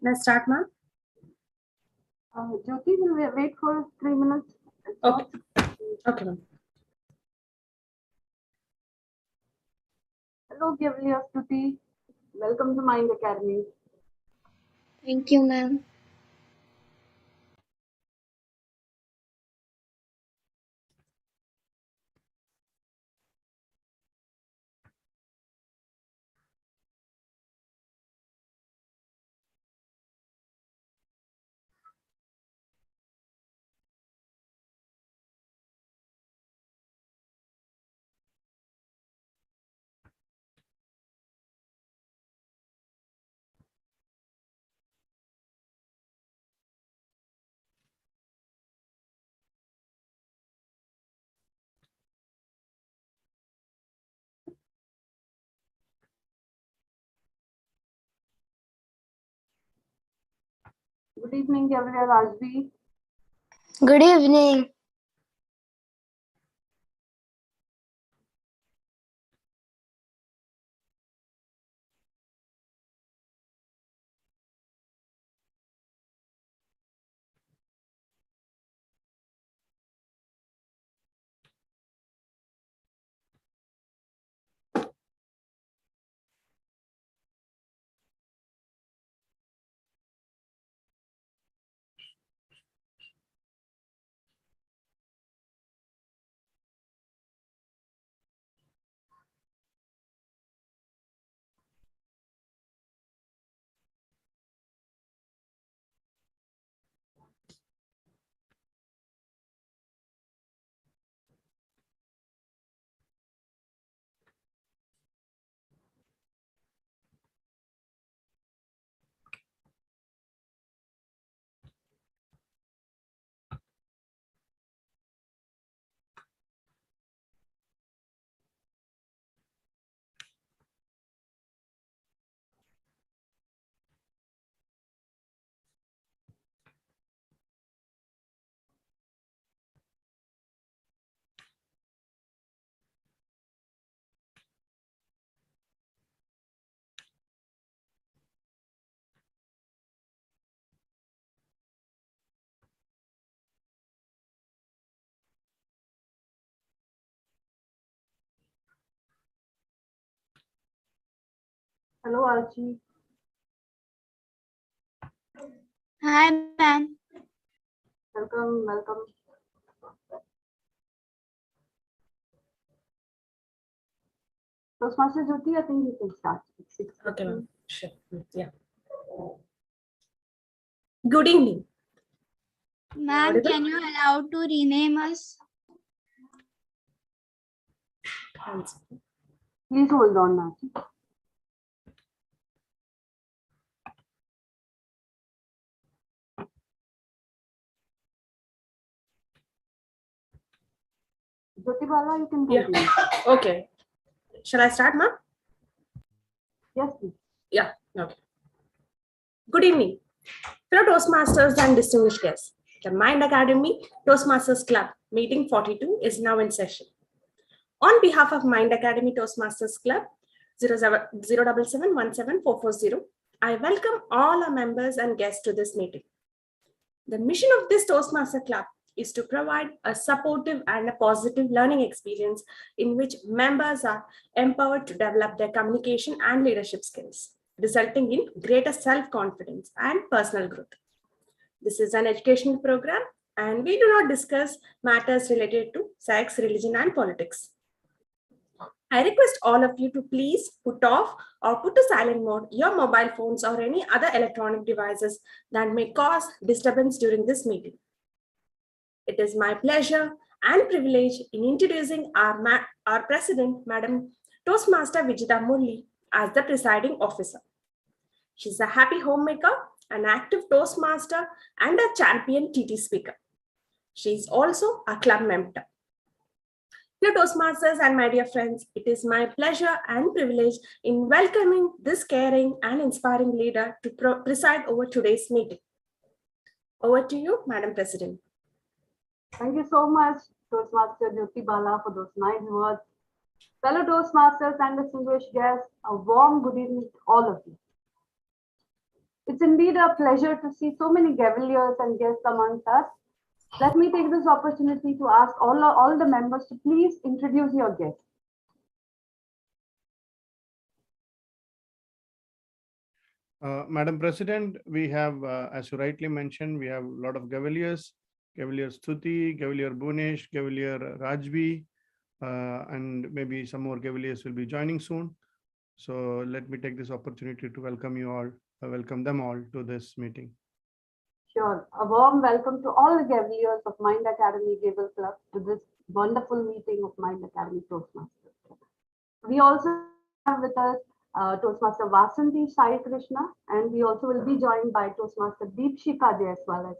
Let's start, ma'am. Jyoti, will we wait for 3 minutes? Okay. Okay, ma'am. Hello, Gavlia Stuti. Welcome to Mind Academy. Thank you, ma'am. Good evening, Gavlia Rajvi. Good evening. Hello, Archie. Hi, ma'am. Welcome. Toastmaster Jyoti, I think you can start. Okay, ma'am. Sure. Yeah. Good evening. Ma'am, Audible? can you allow to rename us? Please hold on, Archie. Jyoti Bala, you can Yeah. continue. Okay. Shall I start, ma'am? Yes, please. Yeah. Okay. Good evening, fellow Toastmasters and distinguished guests. The Mind Academy Toastmasters Club meeting 42 is now in session. On behalf of Mind Academy Toastmasters Club 077174440, I welcome all our members and guests to this meeting. The mission of this Toastmaster Club is to provide a supportive and a positive learning experience in which members are empowered to develop their communication and leadership skills, resulting in greater self-confidence and personal growth. This is an educational program, and we do not discuss matters related to sex, religion, and politics. I request all of you to please put off or put to silent mode your mobile phones or any other electronic devices that may cause disturbance during this meeting. It is my pleasure and privilege in introducing our President, Madam Toastmaster Vijita Murli, as the presiding officer. She's a happy homemaker, an active Toastmaster, and a champion TT speaker. She is also a club member. Dear Toastmasters and my dear friends, it is my pleasure and privilege in welcoming this caring and inspiring leader to preside over today's meeting. Over to you, Madam President. Thank you so much, Toastmaster Jyoti Bala, for those nice words. Fellow Toastmasters and distinguished guests, a warm good evening to all of you. It's indeed a pleasure to see so many Gaveliers and guests amongst us. Let me take this opportunity to ask all the members to please introduce your guests. Madam President, we have, as you rightly mentioned, we have a lot of Gaveliers, Gavelier Stuti, Gavelier Bunesh, Gavelier Rajvi, and maybe some more Gaveliers will be joining soon. So let me take this opportunity to welcome you all, welcome them all to this meeting. Sure. A warm welcome to all the Gaveliers of Mind Academy Gavel Club to this wonderful meeting of Mind Academy Toastmasters. We also have with us Toastmaster Vasanthi Sai Krishna, and we also will be joined by Toastmaster Deepshika Jaiswal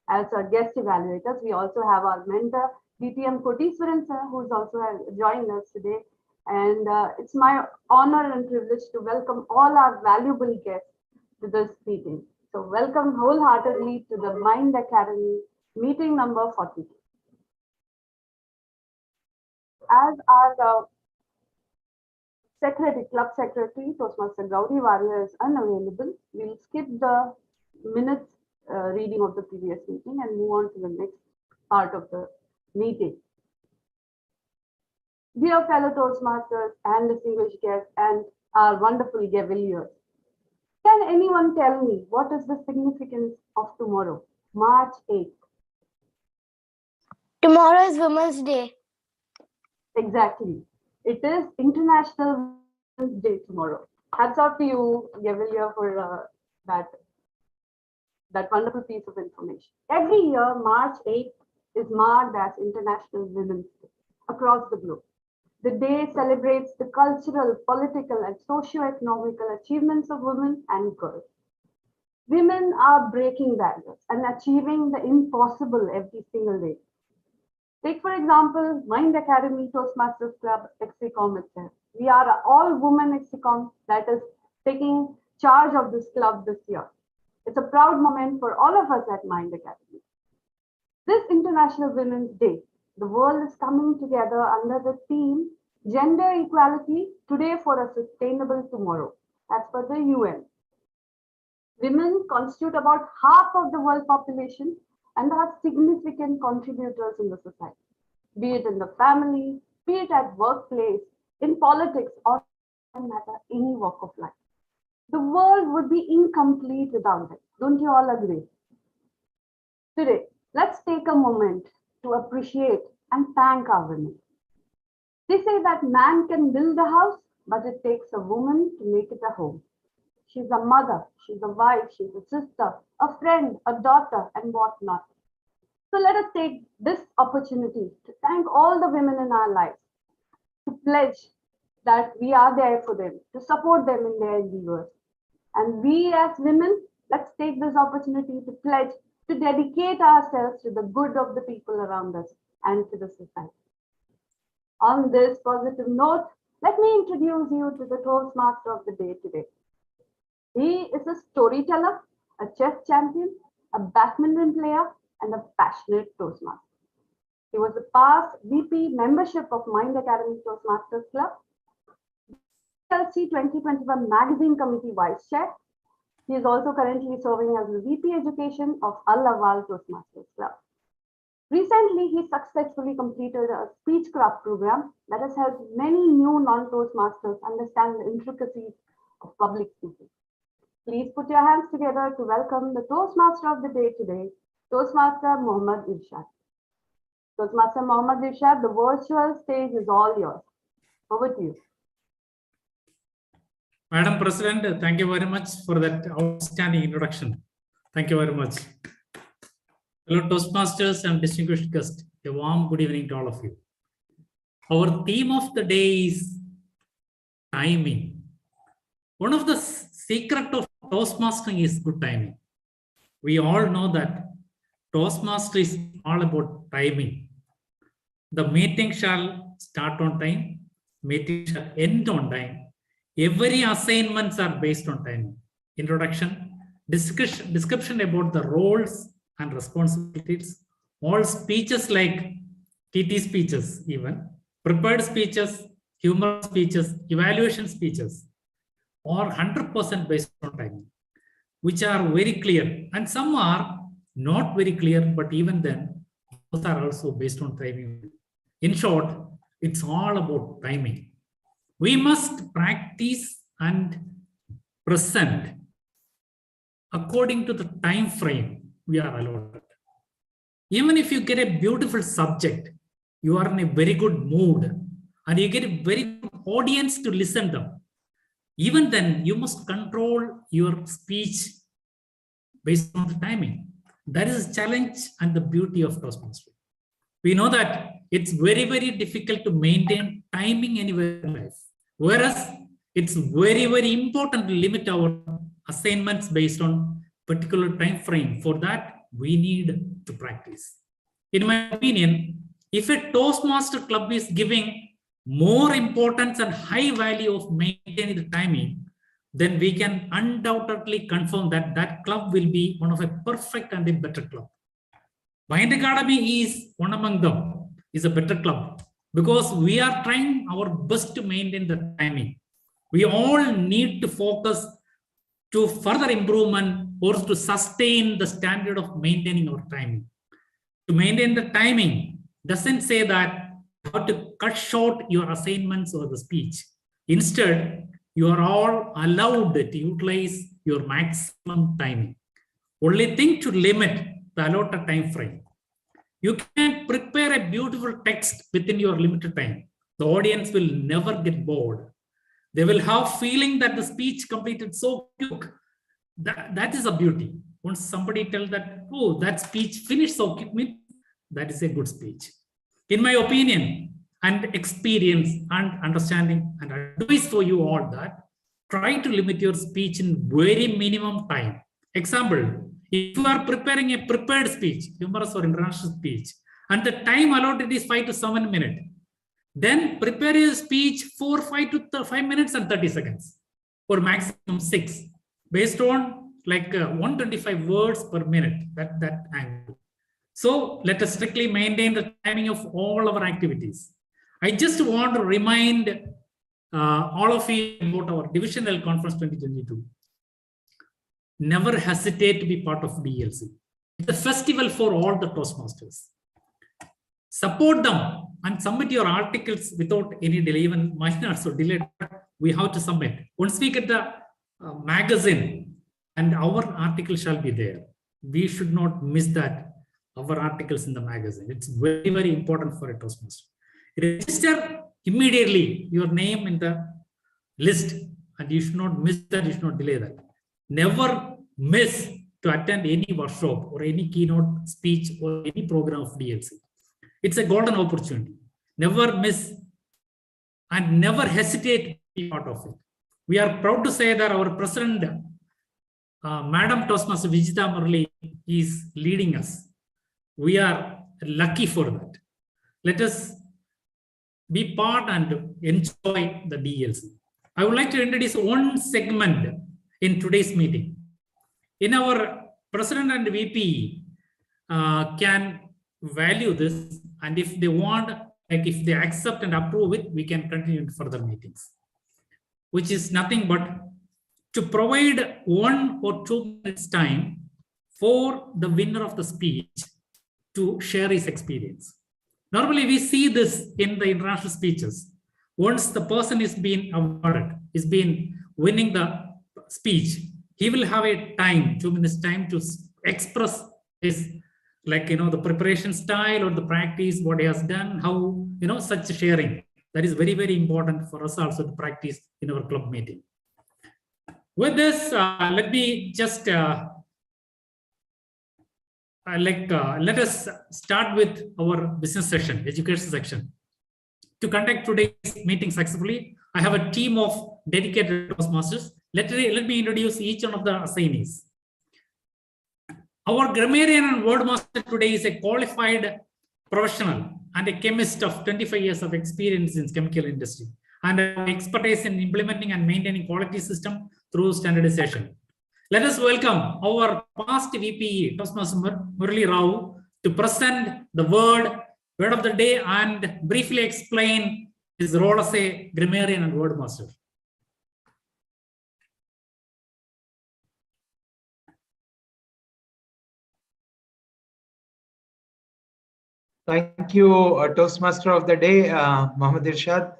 as our guest evaluators. We also have our mentor DTM Koteswaran sir, who is also joining us today. And it's my honor and privilege to welcome all our valuable guests to this meeting. So welcome wholeheartedly to the Mind Academy meeting number 42. As our Club Secretary, Toastmaster Gauri Warrior is unavailable, we'll skip the minutes reading of the previous meeting and move on to the next part of the meeting. Dear fellow Toastmasters and distinguished guests and our wonderful Gaveliers, can anyone tell me what is the significance of tomorrow, March 8th? Tomorrow is Women's Day. Exactly. It is International Women's Day tomorrow. Hats off to you, Gavelier, for that wonderful piece of information. Every year, March 8th is marked as International Women's Day across the globe. The day celebrates the cultural, political, and socio-economical achievements of women and girls. Women are breaking barriers and achieving the impossible every single day. Take, for example, Mind Academy Toastmasters Club Exicom itself. We are an all-woman Exicom that is taking charge of this club this year. It's a proud moment for all of us at Mind Academy. This International Women's Day, the world is coming together under the theme Gender Equality Today for a Sustainable Tomorrow, as per the UN. Women constitute about half of the world population and are significant contributors in the society, be it in the family, be it at workplace, in politics, or no matter any walk of life. The world would be incomplete without them. Don't you all agree? Today, let's take a moment to appreciate and thank our women. They say that man can build a house, but it takes a woman to make it a home. She's a mother, she's a wife, she's a sister, a friend, a daughter, and whatnot. So let us take this opportunity to thank all the women in our lives, to pledge that we are there for them, to support them in their endeavors. And we as women, let's take this opportunity to pledge to dedicate ourselves to the good of the people around us and to the society. On this positive note, let me introduce you to the Toastmaster of the day today. He is a storyteller, a chess champion, a badminton player, and a passionate Toastmaster. He was a past VP membership of Mind Academy Toastmasters Club, LC 2021 Magazine Committee Vice Chair. He is also currently serving as the VP Education of Al Awal Toastmasters Club. Recently, he successfully completed a speechcraft program that has helped many new non-Toastmasters understand the intricacies of public speaking. Please put your hands together to welcome the Toastmaster of the day today, Toastmaster Mohammad Irshad. Toastmaster Mohammad Irshad, the virtual stage is all yours. Over to you. Madam President, thank you very much for that outstanding introduction. Thank you very much. Hello, Toastmasters and distinguished guests. A warm good evening to all of you. Our theme of the day is timing. One of the secrets of Toastmastering is good timing. We all know that Toastmaster is all about timing. The meeting shall start on time, meeting shall end on time. Every assignments are based on timing. Introduction, description about the roles and responsibilities, all speeches like TT speeches, even prepared speeches, humor speeches, evaluation speeches, are 100% based on timing. which are very clear, and some are not very clear, but even then, those are also based on timing. In short, it's all about timing. We must practice and present according to the time frame we are allotted. Even if you get a beautiful subject, you are in a very good mood, and you get a very good audience to listen to them. Even then, you must control your speech based on the timing. That is a challenge and the beauty of Toastmasters. We know that it's very, very difficult to maintain timing anywhere in life. Whereas it's very, very important to limit our assignments based on particular time frame. For that, we need to practice. In my opinion, if a Toastmaster club is giving more importance and high value of maintaining the timing, then we can undoubtedly confirm that that club will be one of a perfect and a better club. Mind Academy is one among them, is a better club, because we are trying our best to maintain the timing. We all need to focus to further improvement or to sustain the standard of maintaining our timing. To maintain the timing doesn't say that you have to cut short your assignments or the speech. Instead, you are all allowed to utilize your maximum timing. Only thing to limit the allotted time frame. You can prepare a beautiful text within your limited time. The audience will never get bored. They will have feeling that the speech completed so quick. That is a beauty. Once somebody tells that, oh, that speech finished so quick, that is a good speech. In my opinion and experience and understanding and advice for you all, that try to limit your speech in very minimum time. Example, if you are preparing a prepared speech, humorous or international speech, and the time allotted is 5 to 7 minutes, then prepare your speech for 5 minutes and 30 seconds, or maximum 6, based on like 125 words per minute, that angle. So let us strictly maintain the timing of all our activities. I just want to remind all of you about our divisional conference 2022. Never hesitate to be part of DLC. It's a festival for all the Toastmasters. Support them and submit your articles without any delay. Even mine also delayed. We have to submit. Once we get the magazine, and our article shall be there. We should not miss that. Our articles in the magazine. It's very, very important for a Toastmaster. Register immediately your name in the list, and you should not miss that. You should not delay that. Never miss to attend any workshop or any keynote speech or any program of DLC. It's a golden opportunity. Never miss and never hesitate to be part of it. We are proud to say that our president, Madam Toastmaster Vijita Murali, is leading us. We are lucky for that. Let us be part and enjoy the DLC. I would like to introduce one segment in today's meeting. In our President and VP can value this, and if they want, like if they accept and approve it, we can continue in further meetings, which is nothing but to provide 1 or 2 minutes time for the winner of the speech to share his experience. Normally, we see this in the international speeches. Once the person is being awarded, is being winning the speech, he will have a time, 2 minutes time to express his, like, the preparation style or the practice, what he has done, how, such sharing. That is very, very important for us also to practice in our club meeting. With this, let me just let us start with our business session, education section. To conduct today's meeting successfully, I have a team of dedicated Toastmasters. Let me introduce each one of the assignees. Our grammarian and word master today is a qualified professional and a chemist of 25 years of experience in chemical industry and expertise in implementing and maintaining quality system through standardization. Let us welcome our past VPE, Toastmaster Murali Rao, to present the word of the day and briefly explain his role as a grammarian and word master. Thank you, Toastmaster of the Day, Mohammed Irshad.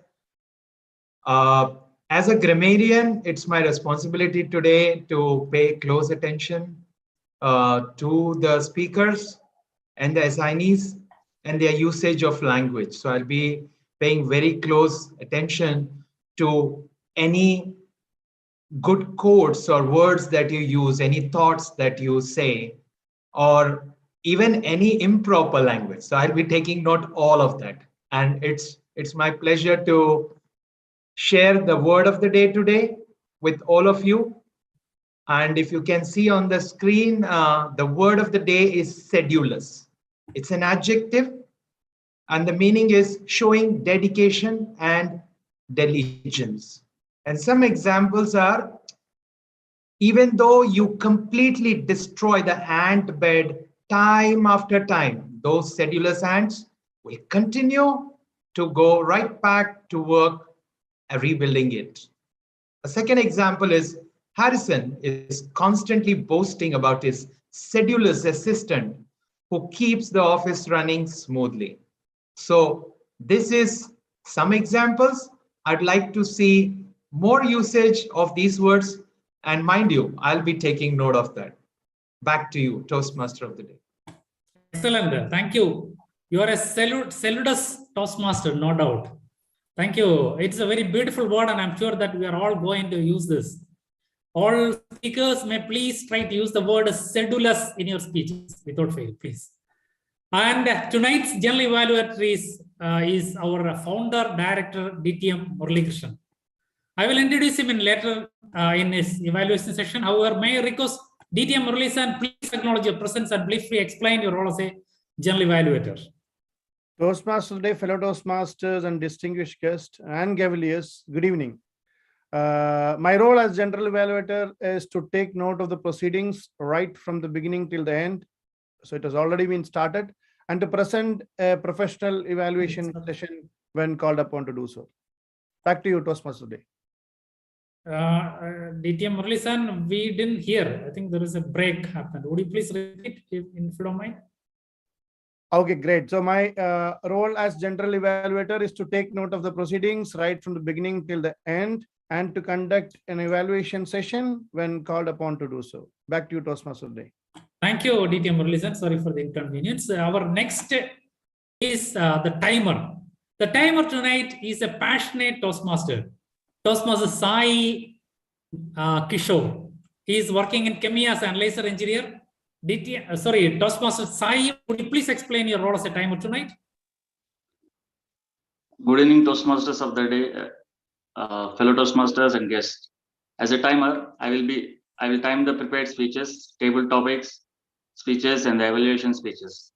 As a grammarian, it's my responsibility today to pay close attention to the speakers and the assignees and their usage of language. So I'll be paying very close attention to any good quotes or words that you use, any thoughts that you say, or even any improper language. So I'll be taking note all of that. And it's my pleasure to share the word of the day today with all of you. And if you can see on the screen, the word of the day is sedulous. It's an adjective, and the meaning is showing dedication and diligence. And some examples are, even though you completely destroy the ant bed time after time, those sedulous ants will continue to go right back to work rebuilding it. A second example is Harrison is constantly boasting about his sedulous assistant who keeps the office running smoothly. So this is some examples. I'd like to see more usage of these words, and mind you, I'll be taking note of that. Back to you, Toastmaster of the Day. Excellent. Thank you. You are a saludos Toastmaster, no doubt. Thank you. It's a very beautiful word, and I'm sure that we are all going to use this. All speakers may please try to use the word sedulous in your speeches without fail, please. And tonight's general evaluator is our founder, director, DTM Murali Krishnan. I will introduce him in later in his evaluation session. However, may I request DTM Murali, please acknowledge your presence and briefly explain your role as a general evaluator. Toastmasters Day, fellow Toastmasters and distinguished guests and Cavaliers, good evening. My role as general evaluator is to take note of the proceedings right from the beginning till the end. So it has already been started, and to present a professional evaluation session when called upon to do so. Back to you, Toastmasters Day. DTM Murali, we didn't hear. I think there is a break happened. Would you please repeat if you don't mind? Okay, great. So my role as general evaluator is to take note of the proceedings right from the beginning till the end, and to conduct an evaluation session when called upon to do so. Back to you, Toastmasters Day. Thank you, DTM Murali. Sorry for the inconvenience. Our next is the timer. The timer tonight is a passionate Toastmaster. Toastmaster Sai Kishore. He is working in Kemia as an analyzer engineer. Toastmaster Sai, would you please explain your role as a timer tonight? Good evening, Toastmasters of the day, fellow Toastmasters and guests. As a timer, I will time the prepared speeches, table topics, speeches, and the evaluation speeches.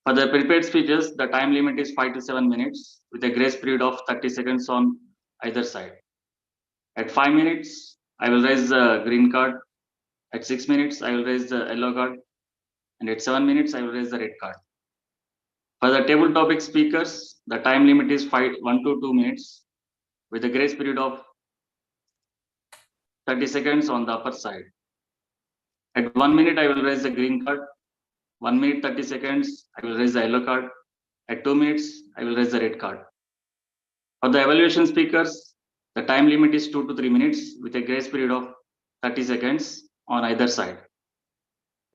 For the prepared speeches, the time limit is 5 to 7 minutes with a grace period of 30 seconds on either side. At 5 minutes, I will raise the green card. At 6 minutes, I will raise the yellow card. And at 7 minutes, I will raise the red card. For the table topic speakers, the time limit is 1 to 2 minutes with a grace period of 30 seconds on the upper side. At 1 minute, I will raise the green card. 1 minute, 30 seconds, I will raise the yellow card. At 2 minutes, I will raise the red card. For the evaluation speakers, the time limit is 2 to 3 minutes with a grace period of 30 seconds on either side.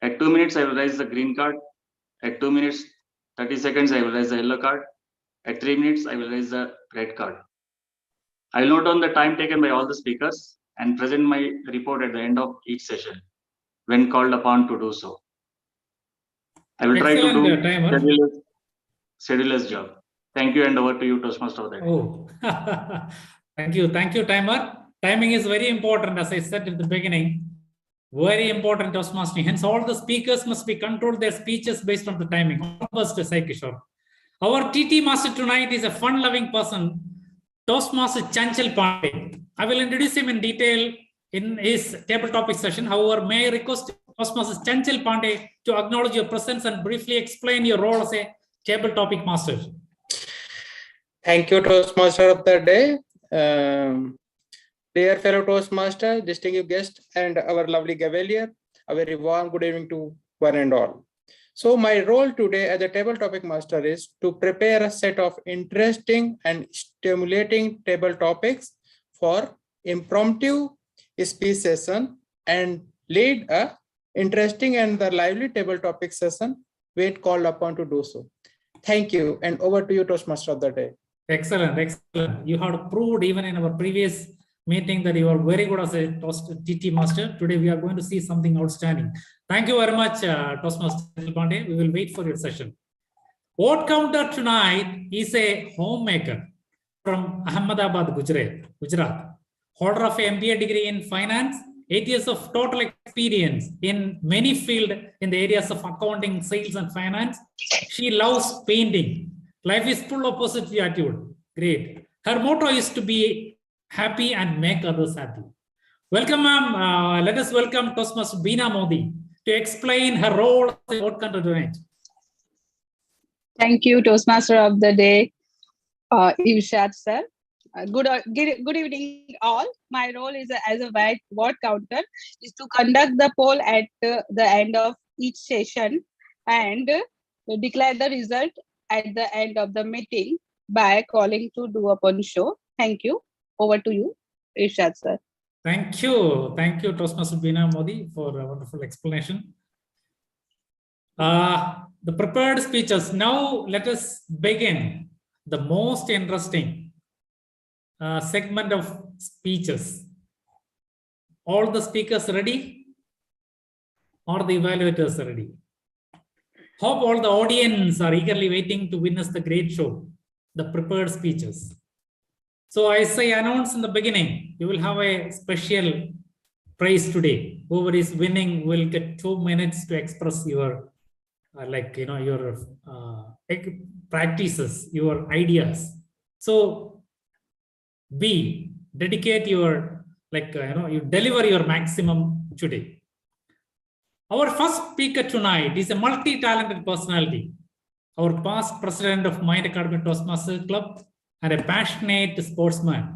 At 2 minutes, I will raise the green card. At 2 minutes, 30 seconds, I will raise the yellow card. At 3 minutes, I will raise the red card. I will note down the time taken by all the speakers and present my report at the end of each session when called upon to do so. I will try to do sedulous job. Thank you, and over to you, Toastmaster of the day. Oh, thank you, timer. Timing is very important, as I said in the beginning. Very important, Toastmaster. Hence, all the speakers must be controlled their speeches based on the timing. First, Sai Kishore. Our TT master tonight is a fun-loving person, Toastmaster Chanchal Pandey. I will introduce him in detail in his table topic session. However, may I request Toastmaster Chanchal Pandey to acknowledge your presence and briefly explain your role as a table topic master. Thank you, Toastmaster of the day. Dear fellow Toastmaster, distinguished guest, and our lovely Cavalier, a very warm good evening to one and all. So my role today as a table topic master is to prepare a set of interesting and stimulating table topics for impromptu speech session and lead a interesting and the lively table topic session when called upon to do so. Thank you, and over to you, Toastmaster of the day. Excellent, excellent. You have proved even in our previous meeting that you are very good as a TT master. Today we are going to see something outstanding. Thank you very much, Toastmaster Pandey. We will wait for your session. Vote counter tonight is a homemaker from Ahmedabad, Gujarat. Holder of an MBA degree in finance, 8 years of total experience in many fields in the areas of accounting, sales, and finance. She loves painting. Life is full of positive attitude. Great. Her motto is to be happy and make others happy. Welcome, ma'am. Let us welcome Toastmaster Beena Modi to explain her role as a vote counter tonight. Thank you, Toastmaster of the day, Irshad sir. Good evening, all. My role is as a vote counter is to conduct the poll at the end of each session and declare the result at the end of the meeting by calling to do upon show. Thank you. Over to you, Irshad sir. Thank you. Thank you, Toastmaster Beena Modi, for a wonderful explanation. The prepared speeches. Now let us begin the most interesting segment of speeches. All the speakers ready? Or the evaluators ready? Hope all the audience are eagerly waiting to witness the great show, the prepared speeches. So as I announced in the beginning, you will have a special prize today. Whoever is winning will get 2 minutes to express your your practices, your ideas. So dedicate your you deliver your maximum today. Our first speaker tonight is a multi-talented personality, our past president of Mind Academy Toastmasters Club and a passionate sportsman.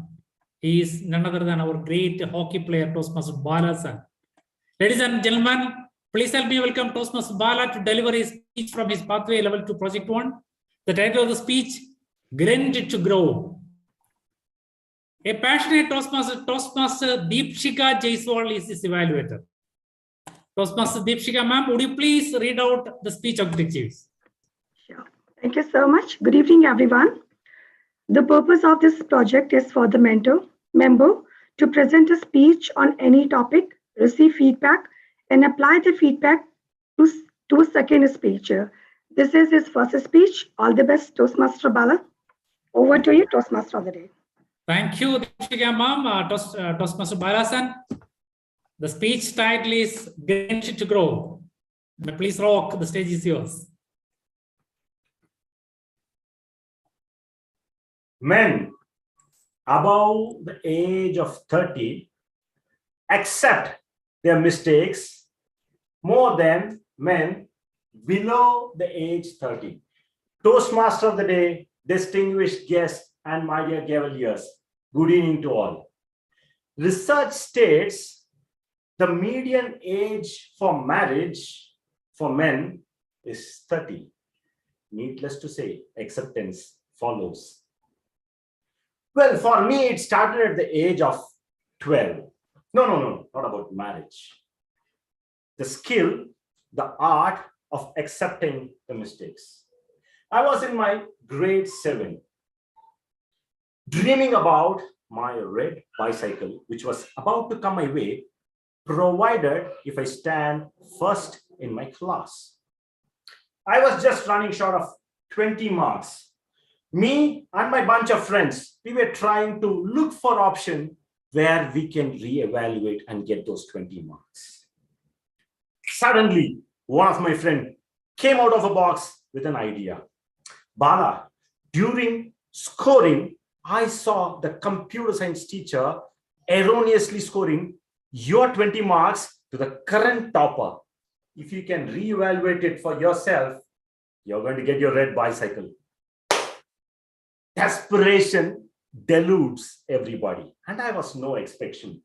He is none other than our great hockey player, Toastmaster Bala sir. Ladies and gentlemen, please help me welcome Toastmaster Bala to deliver his speech from his Pathway Level 2 Project 1. The title of the speech, Granted to Grow. A passionate Toastmaster Deepshika Jaiswal is his evaluator. Toastmaster Deepshika ma'am, would you please read out the speech objectives? Sure. Thank you so much. Good evening, everyone. The purpose of this project is for the member to present a speech on any topic, receive feedback, and apply the feedback to a second speech. This is his first speech. All the best, Toastmaster Bala. Over to you, Toastmaster of the day. Thank you, Deepshika ma'am. Toastmaster Bala-san. The speech title is Granted to Grow. Please rock, the stage is yours. Men above the age of 30 accept their mistakes more than men below the age 30. Toastmaster of the day, distinguished guests, and my dear cavaliers, good evening to all. Research states the median age for marriage for men is 30. Needless to say, acceptance follows. Well, for me, it started at the age of 12. No, not about marriage. The skill, the art of accepting the mistakes. I was in my grade 7, dreaming about my red bicycle, which was about to come my way, provided if I stand first in my class. I was just running short of 20 marks. Me and my bunch of friends, we were trying to look for option where we can reevaluate and get those 20 marks. Suddenly, one of my friends came out of a box with an idea. Bala, during scoring, I saw the computer science teacher erroneously scoring your 20 marks to the current topper. If you can reevaluate it for yourself, you're going to get your red bicycle. Desperation deludes everybody, and I was no exception.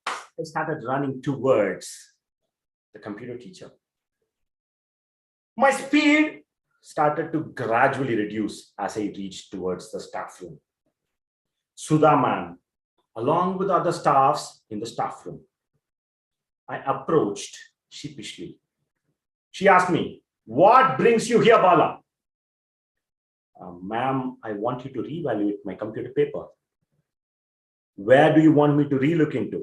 I started running towards the computer teacher. My speed started to gradually reduce as I reached towards the staff room. Sudha ma'am, along with other staffs in the staff room, I approached sheepishly. She asked me, "What brings you here, Bala?" "Ma'am, I want you to reevaluate my computer paper." "Where do you want me to relook into?"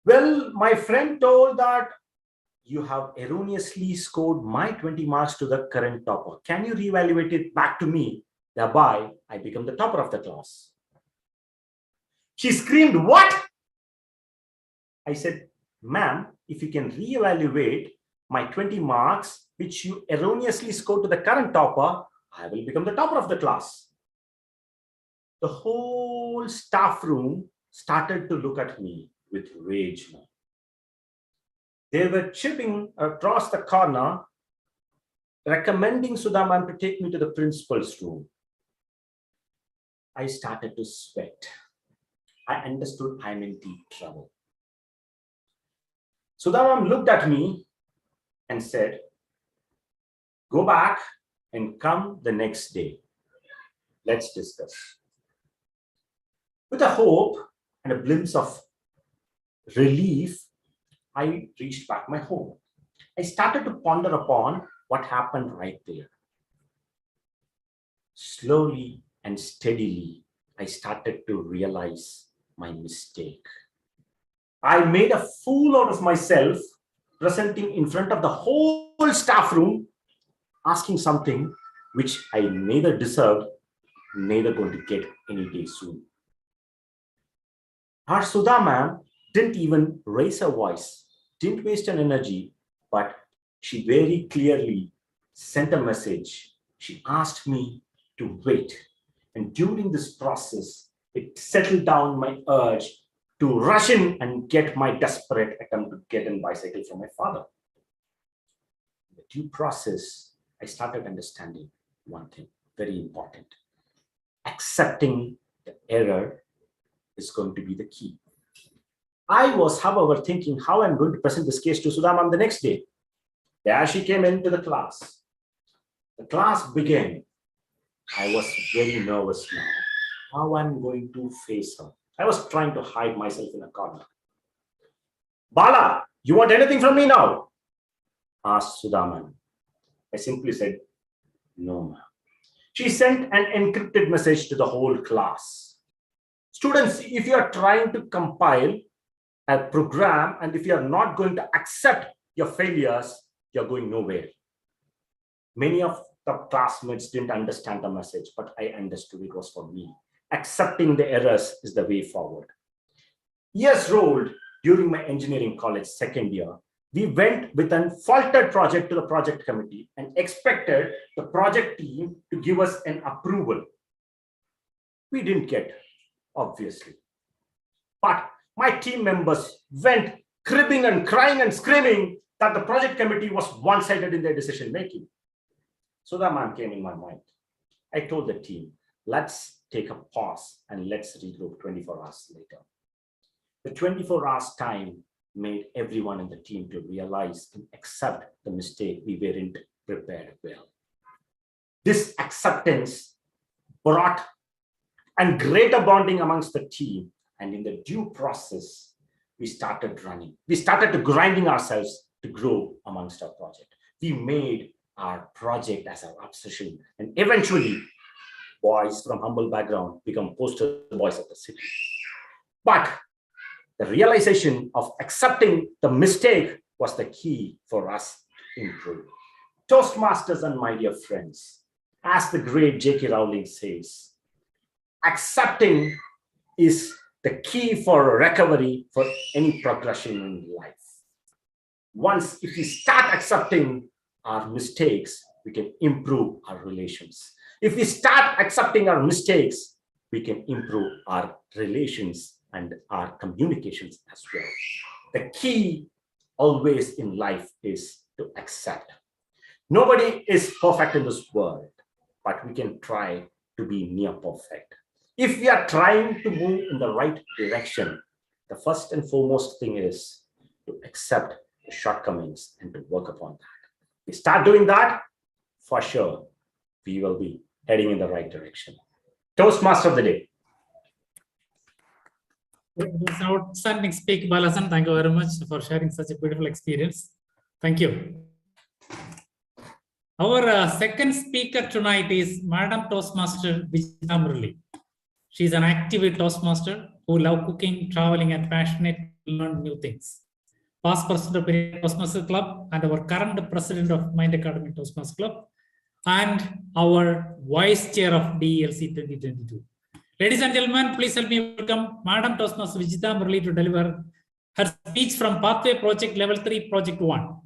"Well, my friend told that you have erroneously scored my 20 marks to the current topper. Can you reevaluate it back to me? Thereby, I become the topper of the class." She screamed, "What?" I said, "Ma'am, if you can reevaluate my 20 marks, which you erroneously scored to the current topper, I will become the topper of the class." The whole staff room started to look at me with rage. They were chipping across the corner, recommending Sudha ma'am to take me to the principal's room. I started to sweat. I understood I'm in deep trouble. Sudha ma'am looked at me and said, "Go back and come the next day. Let's discuss." With a hope and a glimpse of relief, I reached back my home. I started to ponder upon what happened right there. Slowly and steadily, I started to realize my mistake. I made a fool out of myself, presenting in front of the whole staff room, asking something which I neither deserved, neither going to get any day soon. Our Sudha ma'am didn't even raise her voice, didn't waste an energy, but she very clearly sent a message. She asked me to wait. And during this process, it settled down my urge to rush in and get my desperate attempt to get a bicycle from my father. In the due process, I started understanding one thing, very important. Accepting the error is going to be the key. I was, however, thinking how I'm going to present this case to Sudha ma'am the next day. There she came into the class. The class began. I was very nervous now. How I'm going to face her. I was trying to hide myself in a corner. "Bala, you want anything from me now?" asked Sudha ma'am. I simply said, "No, ma'am." She sent an encrypted message to the whole class. "Students, if you are trying to compile a program and if you are not going to accept your failures, you're going nowhere." Many of the classmates didn't understand the message, but I understood it was for me. Accepting the errors is the way forward. Years rolled. During my engineering college second year, we went with a faulted project to the project committee and expected the project team to give us an approval. We didn't get, obviously. But my team members went cribbing and crying and screaming that the project committee was one-sided in their decision making. So that man came in my mind. I told the team, let's take a pause and let's regroup 24 hours later. The 24 hours time made everyone in the team to realize and accept the mistake we weren't prepared well. This acceptance brought and greater bonding amongst the team, and in the due process, we started running. We started to grinding ourselves to grow amongst our project. We made our project as our obsession, and eventually, boys from humble background become poster boys of the city. But the realization of accepting the mistake was the key for us to improve. Toastmasters and my dear friends, as the great J.K. Rowling says, accepting is the key for recovery for any progression in life. Once, if we start accepting our mistakes, we can improve our relations. If we start accepting our mistakes, we can improve our relations and our communications as well. The key always in life is to accept. Nobody is perfect in this world, but we can try to be near perfect. If we are trying to move in the right direction, the first and foremost thing is to accept the shortcomings and to work upon that. we start doing that, for sure, we will be heading in the right direction. Toastmaster of the day. It was an outstanding speak, Balasan. Thank you very much for sharing such a beautiful experience. Thank you. Our second speaker tonight is Madam Toastmaster Vijita Murali. She is an active Toastmaster who loves cooking, traveling, and passionate to learn new things. Past president of Peria Toastmaster Club and our current president of Mind Academy Toastmaster Club, and our vice chair of DELC 2022. Ladies and gentlemen, please help me welcome Madam Toastmaster Vijita Murali to deliver her speech from Pathway Project Level 3, Project 1.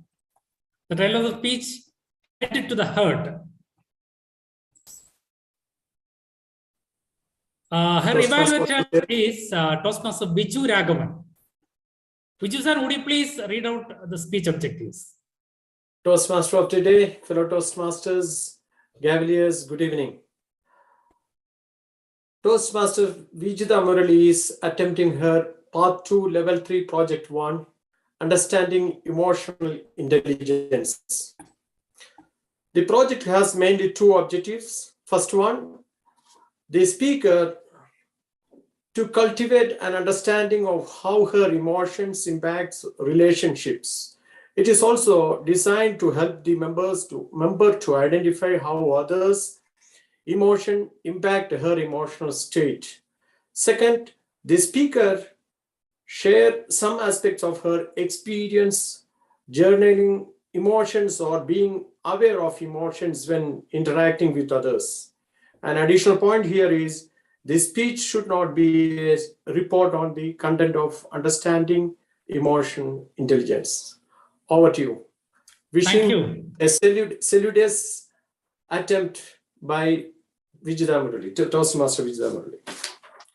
The title of the speech, Headed to the Heart. Her evaluator is Toastmaster Biju Raghavan. Biju sir, would you please read out the speech objectives? Toastmaster of today, fellow Toastmasters, Gavaliers, good evening. Toastmaster Vijita Murali is attempting her Part 2, Level 3, Project 1, Understanding Emotional Intelligence. The project has mainly two objectives. First one, the speaker to cultivate an understanding of how her emotions impacts relationships. It is also designed to help the member to identify how others' emotion impact her emotional state. Second, the speaker share some aspects of her experience, journaling emotions or being aware of emotions when interacting with others. An additional point here is this speech should not be a report on the content of understanding emotion intelligence. Over to you. Wishing you. A salutous attempt by Vijita Murali, Toastmaster Vijita Murali.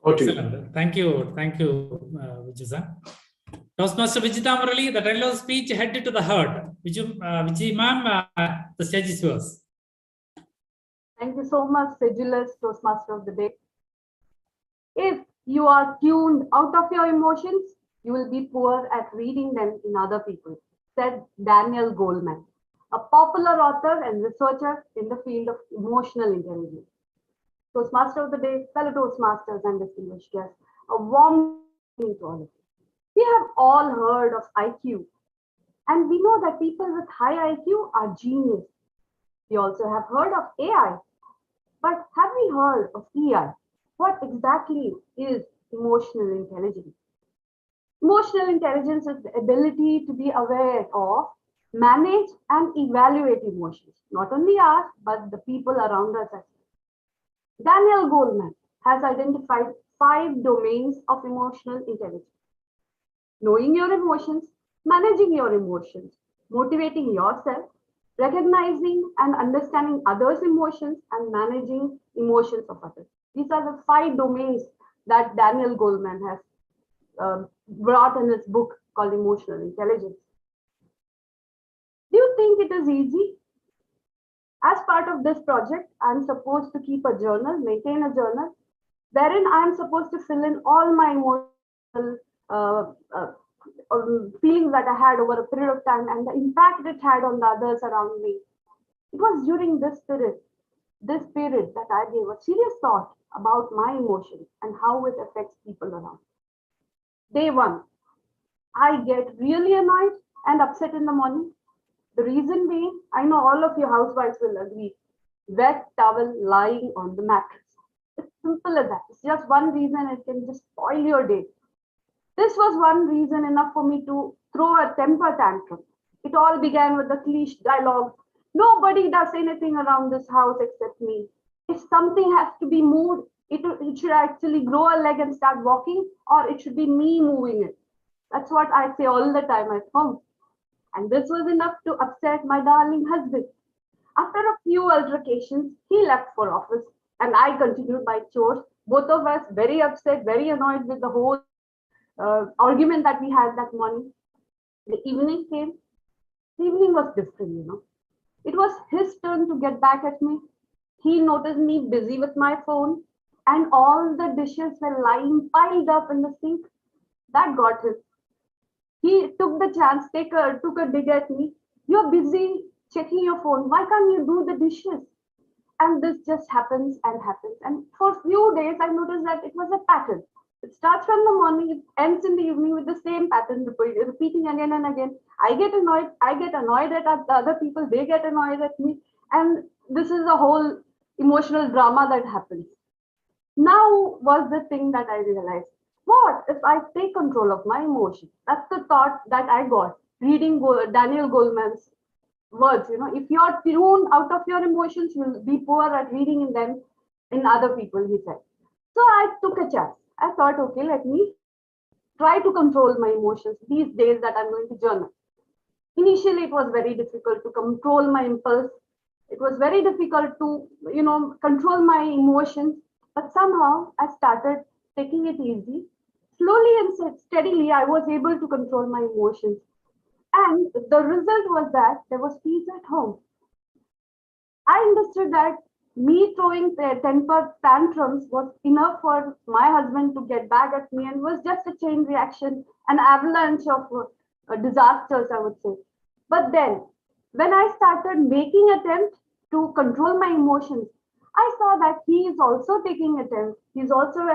Over to you. Thank you, Vijay. Toastmaster Vijita Murali, the title of the speech, Headed to the Heart. Vijay ma'am, the stage is yours. Thank you so much, sedulous Toastmaster of the day. If you are tuned out of your emotions, you will be poor at reading them in other people, said Daniel Goleman, a popular author and researcher in the field of emotional intelligence. Toastmaster of the day, fellow Toastmasters and distinguished guests, a warm welcome to all of you. We have all heard of IQ, and we know that people with high IQ are genius. We also have heard of AI, but have we heard of EI? What exactly is emotional intelligence? Emotional intelligence is the ability to be aware of, manage, and evaluate emotions, not only ours, but the people around us as well. Daniel Goleman has identified 5 domains of emotional intelligence: knowing your emotions, managing your emotions, motivating yourself, recognizing and understanding others' emotions, and managing emotions of others. These are the 5 domains that Daniel Goleman has brought in his book called Emotional Intelligence. Do you think it is easy? As part of this project, I'm supposed to keep a journal, maintain a journal, wherein I'm supposed to fill in all my emotional feelings that I had over a period of time and the impact it had on the others around me. It was during this period that I gave a serious thought about my emotions and how it affects people around. Day 1, I get really annoyed and upset in the morning. The reason being, I know all of you housewives will agree, wet towel lying on the mattress. It's simple as that. It's just one reason it can just spoil your day. This was one reason enough for me to throw a temper tantrum. It all began with the cliche dialogue, nobody does anything around this house except me. If something has to be moved, it should actually grow a leg and start walking, or it should be me moving it. That's what I say all the time at home. And this was enough to upset my darling husband. After a few altercations, he left for office and I continued my chores. Both of us very upset, very annoyed with the whole argument that we had that morning. The evening came. The evening was different, It was his turn to get back at me. He noticed me busy with my phone and all the dishes were lying piled up in the sink. That got him. He took the chance, took a dig at me. You're busy checking your phone. Why can't you do the dishes? And this just happens and happens. And for a few days, I noticed that it was a pattern. It starts from the morning, it ends in the evening with the same pattern, repeating again and again. I get annoyed at the other people, they get annoyed at me. And this is a whole emotional drama that happens. Now was the thing that I realized. What if I take control of my emotions? That's the thought that I got reading Daniel Goleman's words. If you're tuned out of your emotions, you'll be poor at reading in them in other people, he said. So I took a chance. I thought, okay, let me try to control my emotions these days that I'm going to journal. Initially, it was very difficult to control my impulse. It was very difficult to, control my emotions. But somehow I started taking it easy. Slowly and steadily, I was able to control my emotions. And the result was that there was peace at home. I understood that me throwing temper tantrums was enough for my husband to get back at me, and was just a chain reaction, an avalanche of disasters, I would say. But then, when I started making attempts to control my emotions, I saw that he is also taking attempts. He's also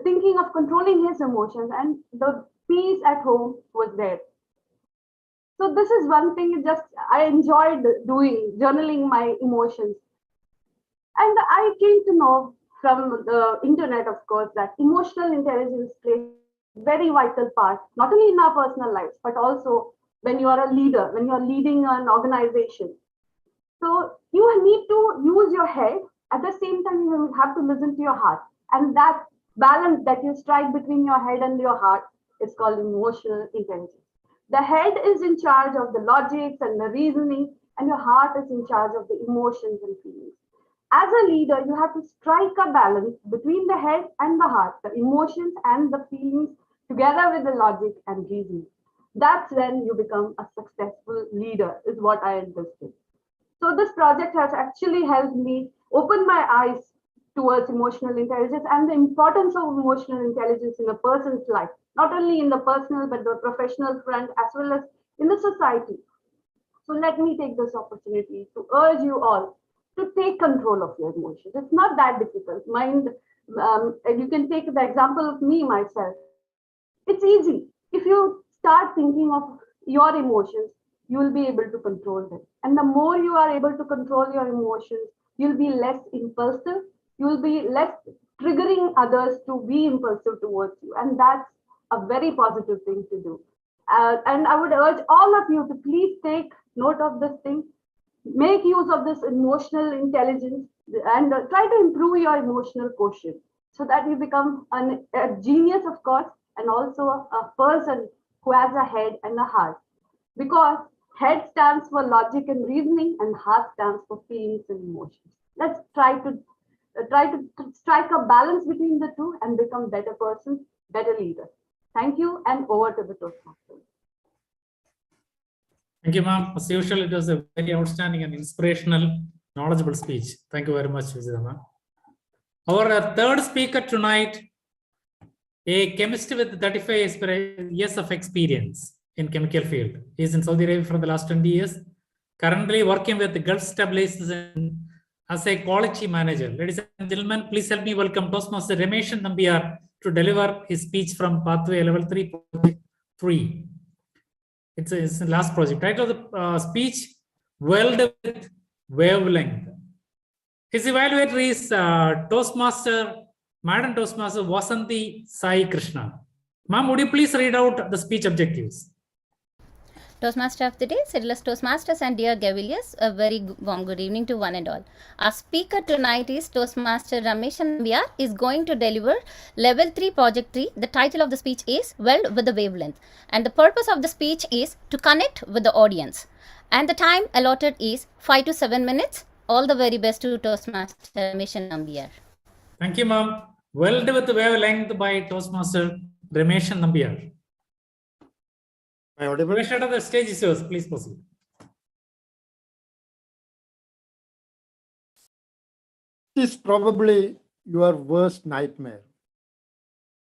thinking of controlling his emotions, and the peace at home was there. So this is one thing I enjoyed doing, journaling my emotions. And I came to know from the internet, of course, that emotional intelligence plays a very vital part, not only in our personal lives, but also when you are a leader, when you're leading an organization. So you need to use your head. At the same time, you have to listen to your heart. And that balance that you strike between your head and your heart is called emotional intelligence. The head is in charge of the logics and the reasoning, and your heart is in charge of the emotions and feelings. As a leader, you have to strike a balance between the head and the heart, the emotions and the feelings, together with the logic and reasoning. That's when you become a successful leader, is what I understood. So this project has actually helped me open my eyes towards emotional intelligence and the importance of emotional intelligence in a person's life, not only in the personal, but the professional front, as well as in the society. So let me take this opportunity to urge you all to take control of your emotions. It's not that difficult. You can take the example of me, myself. It's easy. If you start thinking of your emotions, you will be able to control them. And the more you are able to control your emotions, you'll be less impulsive. You'll be less triggering others to be impulsive towards you. And that's a very positive thing to do. And I would urge all of you to please take note of this thing. Make use of this emotional intelligence and try to improve your emotional quotient so that you become a genius, of course, and also a person who has a head and a heart. Because head stands for logic and reasoning, and heart stands for feelings and emotions. Let's try to strike a balance between the two and become better persons, better leaders. Thank you, and over to the Toastmasters. Thank you, ma'am. As usual, it was a very outstanding and inspirational, knowledgeable speech. Thank you very much, Vijitha ma'am. Our third speaker tonight, a chemist with 35 years of experience in chemical field. He is in Saudi Arabia for the last 20 years, currently working with the Gulf Stabilizers as a quality manager. Ladies and gentlemen, please help me welcome Toastmaster Ramesh Nambiar to deliver his speech from Pathway Level 3.3. It's the last project. Title of the speech, Weld with Wavelength. His evaluator is Madam Toastmaster Vasanthi Sai Krishna. Ma'am, would you please read out the speech objectives? Toastmaster of the day, Sedulous Toastmasters and dear Gaviliers, a very warm good evening to one and all. Our speaker tonight is Toastmaster Ramesh Nambiar is going to deliver Level 3 Project 3. The title of the speech is Weld with the Wavelength. And the purpose of the speech is to connect with the audience. And the time allotted is 5 to 7 minutes. All the very best to Toastmaster Ramesh Nambiar. Thank you, ma'am. Weld with the Wavelength by Toastmaster Ramesh Nambiar. Am I audible? The stage is yours. Please proceed. This is probably your worst nightmare.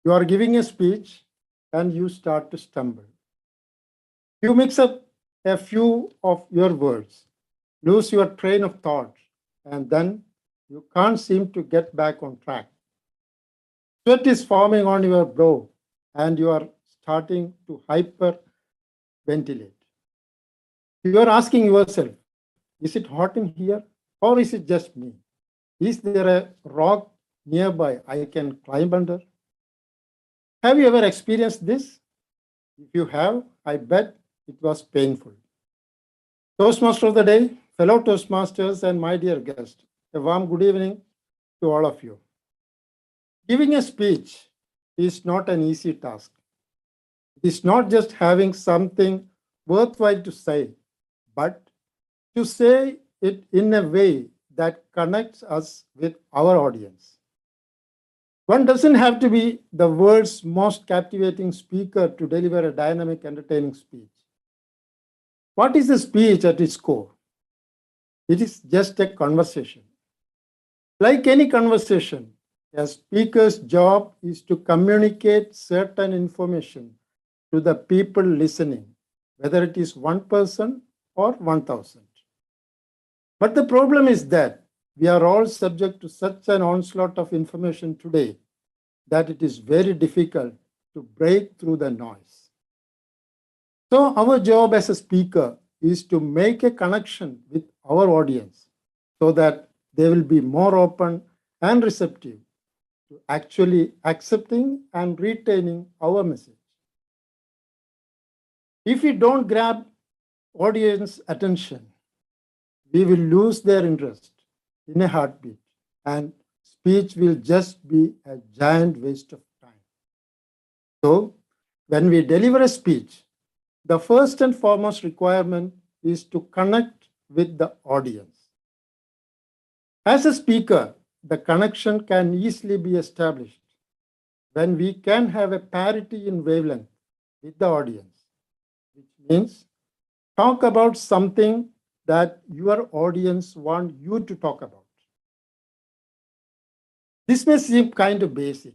You are giving a speech and you start to stumble. You mix up a few of your words lose your train of thought, and then you can't seem to get back on track. Sweat is forming on your brow, and you are starting to hyperventilate. You are asking yourself, is it hot in here, or is it just me? Is there a rock nearby I can climb under? Have you ever experienced this? If you have, I bet it was painful. Toastmaster of the day, fellow Toastmasters, and my dear guest, a warm good evening to all of you. Giving a speech is not an easy task. It is not just having something worthwhile to say, but to say it in a way that connects us with our audience. One doesn't have to be the world's most captivating speaker to deliver a dynamic, entertaining speech. What is a speech at its core? It is just a conversation. Like any conversation, a speaker's job is to communicate certain information to the people listening, whether it is one person or 1,000. But the problem is that we are all subject to such an onslaught of information today that it is very difficult to break through the noise. So our job as a speaker is to make a connection with our audience so that they will be more open and receptive to actually accepting and retaining our message. If we don't grab audience attention, we will lose their interest in a heartbeat, and speech will just be a giant waste of time. So, when we deliver a speech, the first and foremost requirement is to connect with the audience. As a speaker, the connection can easily be established when we can have a parity in wavelength with the audience, which means talk about something that your audience want you to talk about. This may seem kind of basic,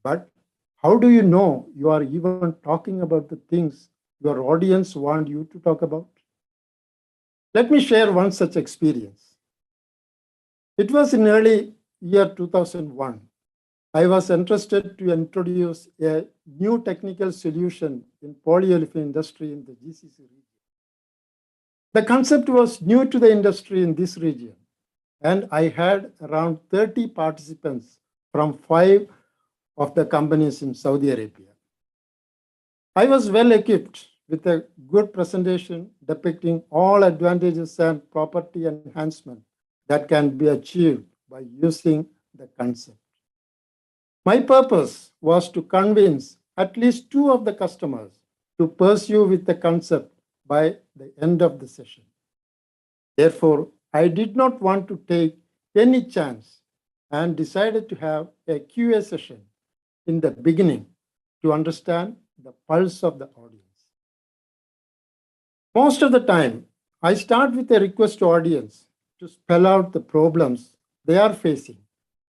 but how do you know you are even talking about the things your audience want you to talk about? Let me share one such experience. It was in early year 2001. I was interested to introduce a new technical solution in polyolefin industry in the GCC region. The concept was new to the industry in this region, and I had around 30 participants from 5 of the companies in Saudi Arabia. I was well equipped with a good presentation depicting all advantages and property enhancement that can be achieved by using the concept. My purpose was to convince at least 2 of the customers to pursue with the concept by the end of the session. Therefore, I did not want to take any chance and decided to have a QA session in the beginning to understand the pulse of the audience. Most of the time, I start with a request to audience to spell out the problems they are facing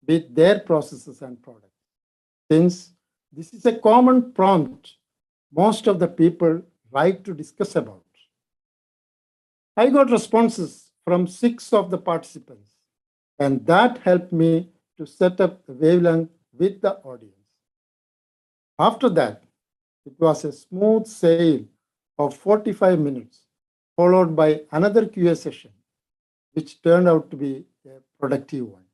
with their processes and products. Since this is a common prompt most of the people like to discuss about. I got responses from 6 of the participants, and that helped me to set up a wavelength with the audience. After that, it was a smooth sail of 45 minutes, followed by another QA session, which turned out to be a productive one.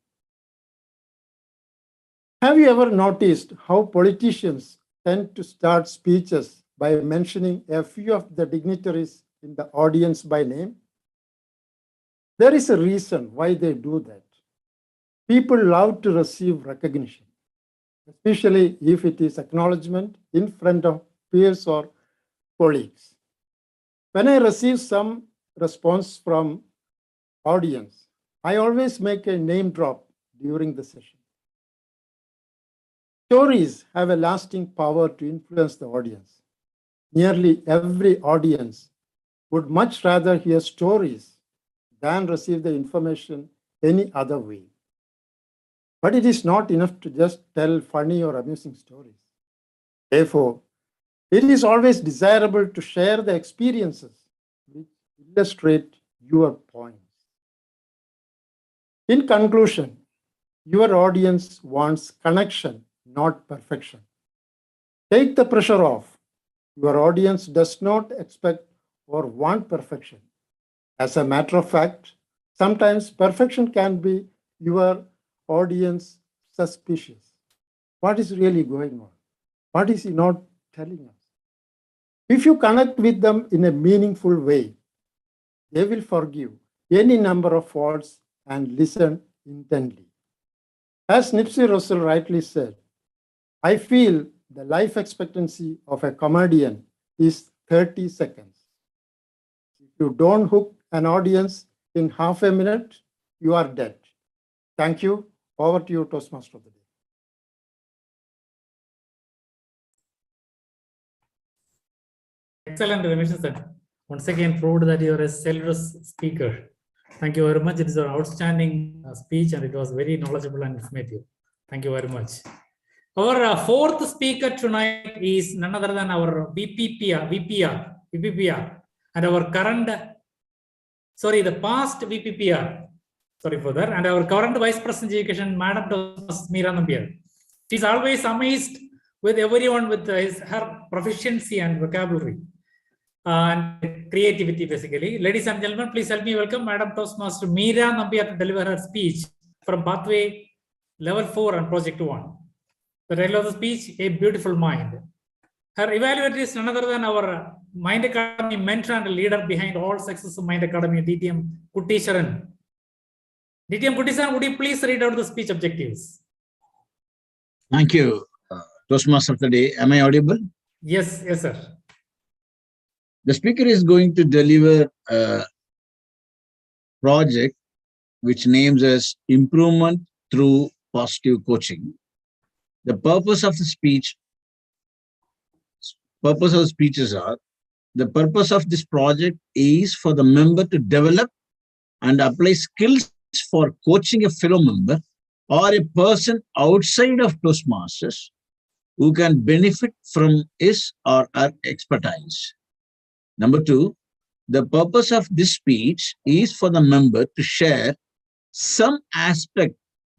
Have you ever noticed how politicians tend to start speeches by mentioning a few of the dignitaries in the audience by name? There is a reason why they do that. People love to receive recognition, especially if it is acknowledgement in front of peers or colleagues. When I receive some response from audience, I always make a name drop during the session. Stories have a lasting power to influence the audience. Nearly every audience would much rather hear stories than receive the information any other way. But it is not enough to just tell funny or amusing stories. Therefore, it is always desirable to share the experiences which illustrate your points. In conclusion, your audience wants connection, not perfection. Take the pressure off. Your audience does not expect or want perfection. As a matter of fact, sometimes perfection can be your audience suspicious. What is really going on? What is he not telling us? If you connect with them in a meaningful way, they will forgive any number of faults and listen intently. As Nipsey Russell rightly said, I feel the life expectancy of a comedian is 30 seconds. If you don't hook an audience in half a minute, you are dead. Thank you. Over to you, Toastmaster of the Day. Excellent, Ramesh sir. Once again proved that you are a selfless speaker. Thank you very much. It is an outstanding speech and it was very knowledgeable and informative. Thank you very much. Our fourth speaker tonight is none other than our VPPR, and our current, the past VPPR, sorry for that, and our current Vice President Education, Madam Meera Nambiar. She is always amazed with everyone with her proficiency and vocabulary and creativity, basically. Ladies and gentlemen, please help me welcome Madam Toastmaster Meera Nambiar to deliver her speech from Pathway Level 4 and Project 1. The title of the speech, A Beautiful Mind. Her evaluator is none other than our Mind Academy mentor and leader behind all success of Mind Academy, DTM Kuttisaran. DTM Kuttisaran, would you please read out the speech objectives? Thank you, Toastmaster of the Day. Am I audible? Yes, yes, sir. The speaker is going to deliver a project which names as Improvement Through Positive Coaching. The purpose of the speech, the purpose of this project is for the member to develop and apply skills for coaching a fellow member or a person outside of Toastmasters who can benefit from his or her expertise. Number two, the purpose of this speech is for the member to share some aspect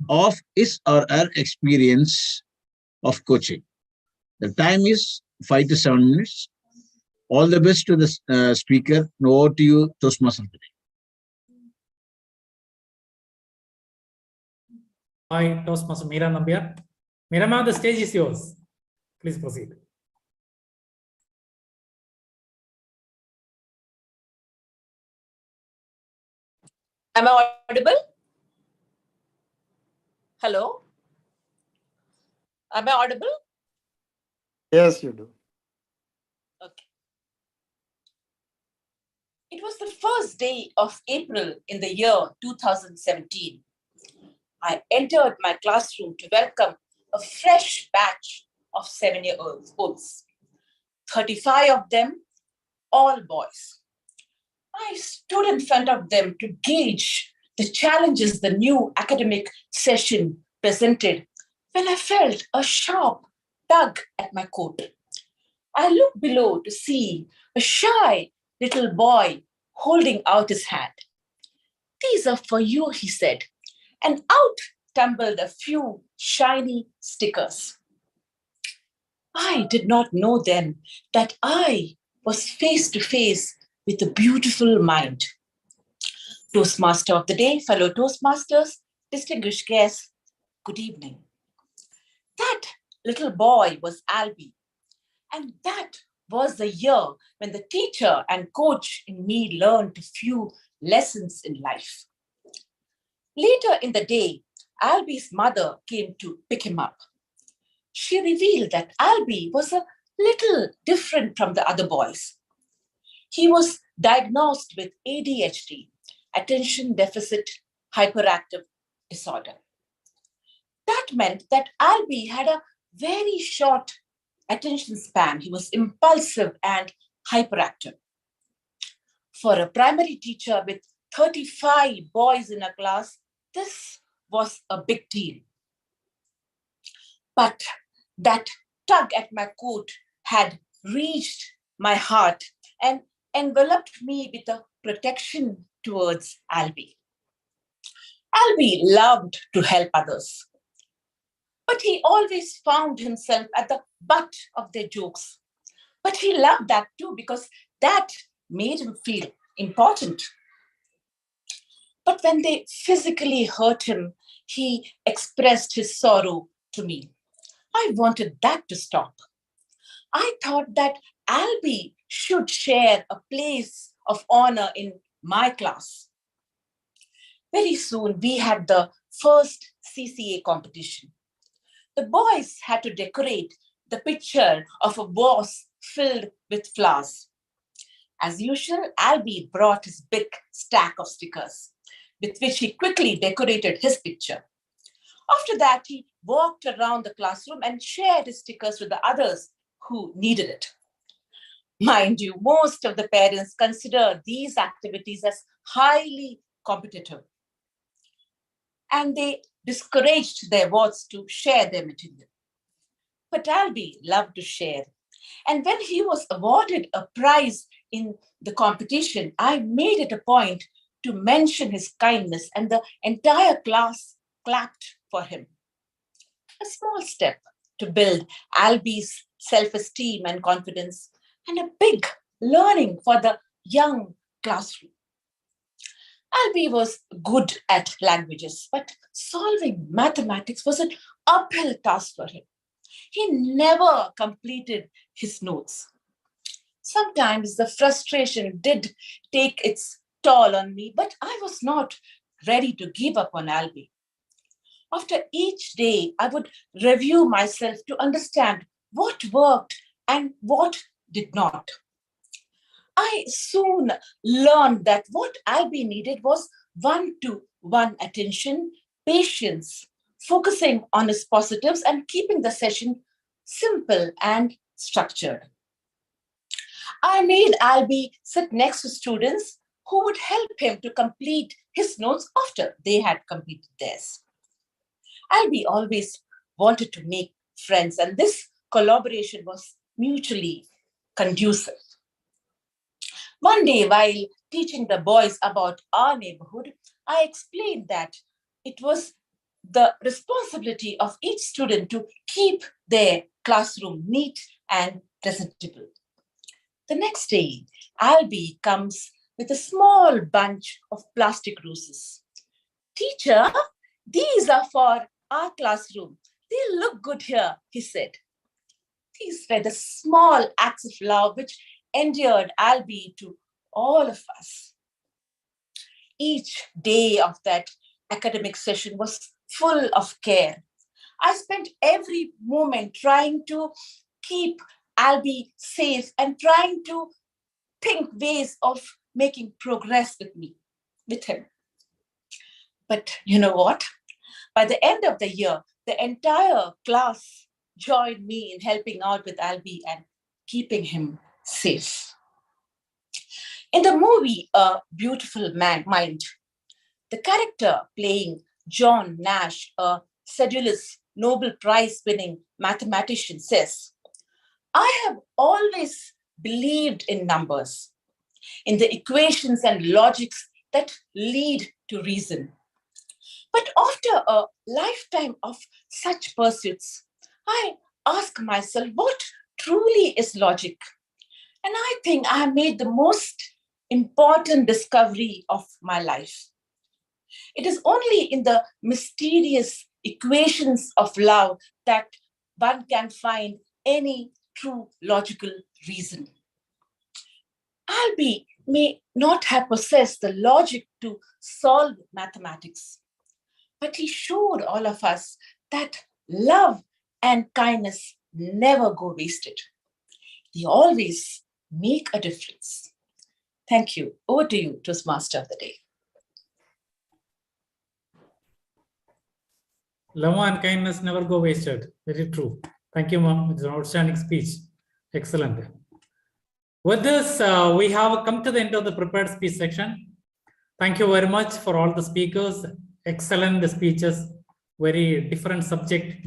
of his or her experience of coaching. The time is 5 to 7 minutes. All the best to the speaker. Over to you, Toastmaster of the Day. Hi, Toastmaster Meera Nambiar. Meera ma'am, the stage is yours. Please proceed. Am I audible? Hello? Am I audible? Yes, you do. Okay. It was the first day of April in the year 2017. I entered my classroom to welcome a fresh batch of 7-year-olds. 35 of them, all boys. I stood in front of them to gauge the challenges the new academic session presented when I felt a sharp tug at my coat. I looked below to see a shy little boy holding out his hand. "These are for you," he said, and out tumbled a few shiny stickers. I did not know then that I was face to face with a beautiful mind. Toastmaster of the Day, fellow Toastmasters, distinguished guests, good evening. That little boy was Albie, and that was the year when the teacher and coach in me learned a few lessons in life. Later in the day, Albie's mother came to pick him up. She revealed that Albie was a little different from the other boys. He was diagnosed with ADHD, attention deficit hyperactive disorder. That meant that Albie had a very short attention span. He was impulsive and hyperactive. For a primary teacher with 35 boys in a class, this was a big deal. But that tug at my coat had reached my heart and enveloped me with a protection towards Albie. Albie loved to help others, but he always found himself at the butt of their jokes. But he loved that too because that made him feel important. But when they physically hurt him, he expressed his sorrow to me. I wanted that to stop. I thought that Albie should share a place of honor in my class. Very soon, we had the first CCA competition. The boys had to decorate the picture of a vase filled with flowers. As usual, Albie brought his big stack of stickers, with which he quickly decorated his picture. After that, he walked around the classroom and shared his stickers with the others who needed it. Mind you, most of the parents consider these activities as highly competitive, and they discouraged their wards to share their material. But Albie loved to share. And when he was awarded a prize in the competition, I made it a point to mention his kindness, and the entire class clapped for him. A small step to build Albie's self-esteem and confidence, and a big learning for the young classroom. Albie was good at languages, but solving mathematics was an uphill task for him. He never completed his notes. Sometimes the frustration did take its toll on me, but I was not ready to give up on Albie. After each day, I would review myself to understand what worked and what did not. I soon learned that what Albie needed was one-to-one attention, patience, focusing on his positives, and keeping the session simple and structured. I made Albie sit next to students who would help him to complete his notes after they had completed theirs. Albie always wanted to make friends, and this collaboration was mutually conducive. One day, while teaching the boys about our neighborhood, I explained that it was the responsibility of each student to keep their classroom neat and presentable. The next day, Albie comes with a small bunch of plastic roses. "Teacher, these are for our classroom. They look good here," he said. These were the small acts of love which endeared Albie to all of us. Each day of that academic session was full of care. I spent every moment trying to keep Albie safe and trying to think ways of making progress with him. But you know what? By the end of the year, the entire class joined me in helping out with Albie and keeping him safe. In the movie A Beautiful Mind, the character playing John Nash, a sedulous Nobel Prize-winning mathematician, says, "I have always believed in numbers, in the equations and logics that lead to reason. But after a lifetime of such pursuits, I ask myself, what truly is logic? And I think I have made the most important discovery of my life. It is only in the mysterious equations of love that one can find any true logical reason." Albie may not have possessed the logic to solve mathematics, but he showed all of us that love and kindness never go wasted. They always make a difference. Thank you. Over to you, Toastmaster of the Day. Love and kindness never go wasted. Very true. Thank you, ma'am. It's an outstanding speech. Excellent. With this, we have come to the end of the prepared speech section. Thank you very much for all the speakers. Excellent speeches. Very different subject.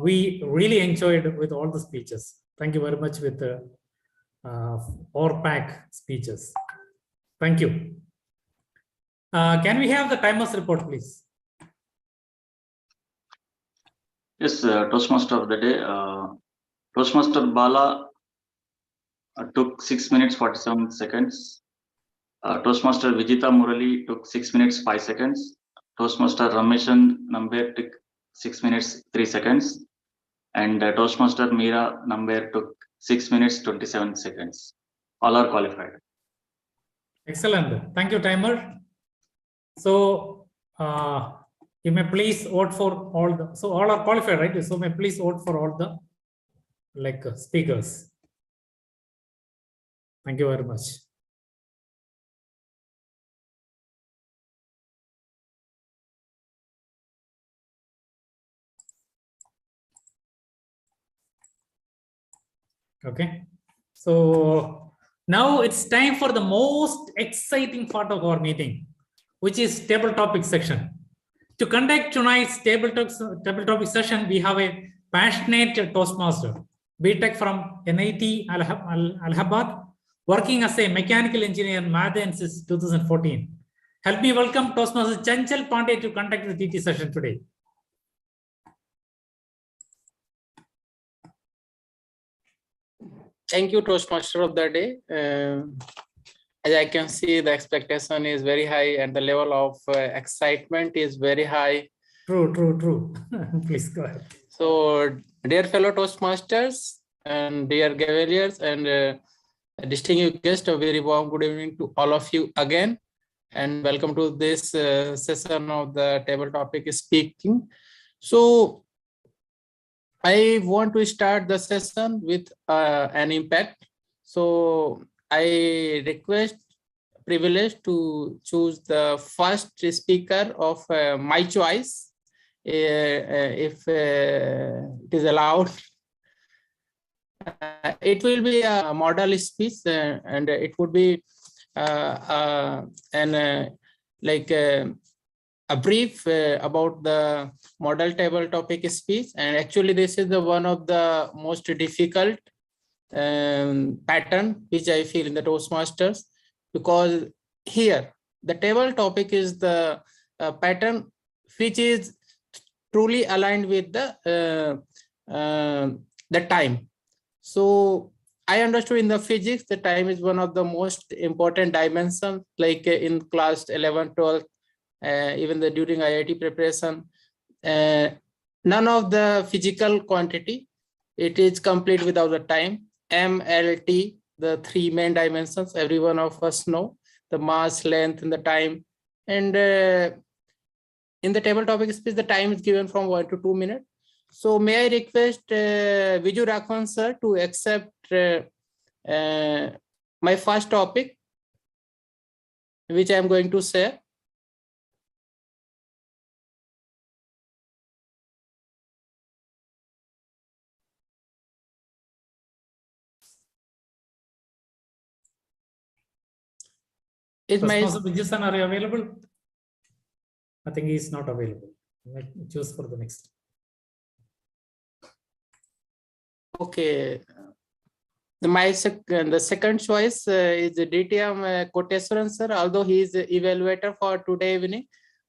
We really enjoyed with all the speeches. Thank you very much with the ORPAC speeches. Thank you. Can we have the timers report, please? Yes, Toastmaster of the day. Toastmaster Bala took 6 minutes 47 seconds. Toastmaster Vijita Murali took 6 minutes 5 seconds. Toastmaster Rameshan Namber took 6 minutes 3 seconds. And Toastmaster Meera Namber took 6 minutes 27 seconds. All are qualified. Excellent. Thank you, timer. So you may please vote for all the, so all are qualified, right? So may please vote for all the speakers. Thank you very much. Okay. So now it's time for the most exciting part of our meeting, which is table topic section. To conduct tonight's table topic session, we have a passionate Toastmaster, BTech from NIT Allahabad, working as a mechanical engineer in Math since 2014. Help me welcome Toastmaster Chanchal Pandey to conduct the TT session today. Thank you, Toastmaster of the day. As I can see, the expectation is very high and the level of excitement is very high. True. Please go ahead. So, dear fellow Toastmasters and dear Gaveliers and distinguished guests, a very warm good evening to all of you again. And welcome to this session of the table topic speaking. So, I want to start the session with an impact. So I request privilege to choose the first speaker of my choice, if it is allowed. It will be a model speech and it would be a brief about the model table topic speech. And actually this is the one of the most difficult pattern which I feel in the Toastmasters, because here the table topic is the pattern which is truly aligned with the time. So I understood in the physics the time is one of the most important dimensions, like in class 11, 12, even during IIT preparation, none of the physical quantity, it is complete without the time. M, L, T, the three main dimensions, every one of us know, the mass, length, and the time. And in the table topic speech, the time is given from 1 to 2 minutes. So may I request Viju Raghvan sir to accept my first topic, which I am going to share. Is my Vijayan, are you available? I think he is not available. Let's choose for the next. Okay. The second choice is DTM Koteswaran sir, although he is the evaluator for today evening,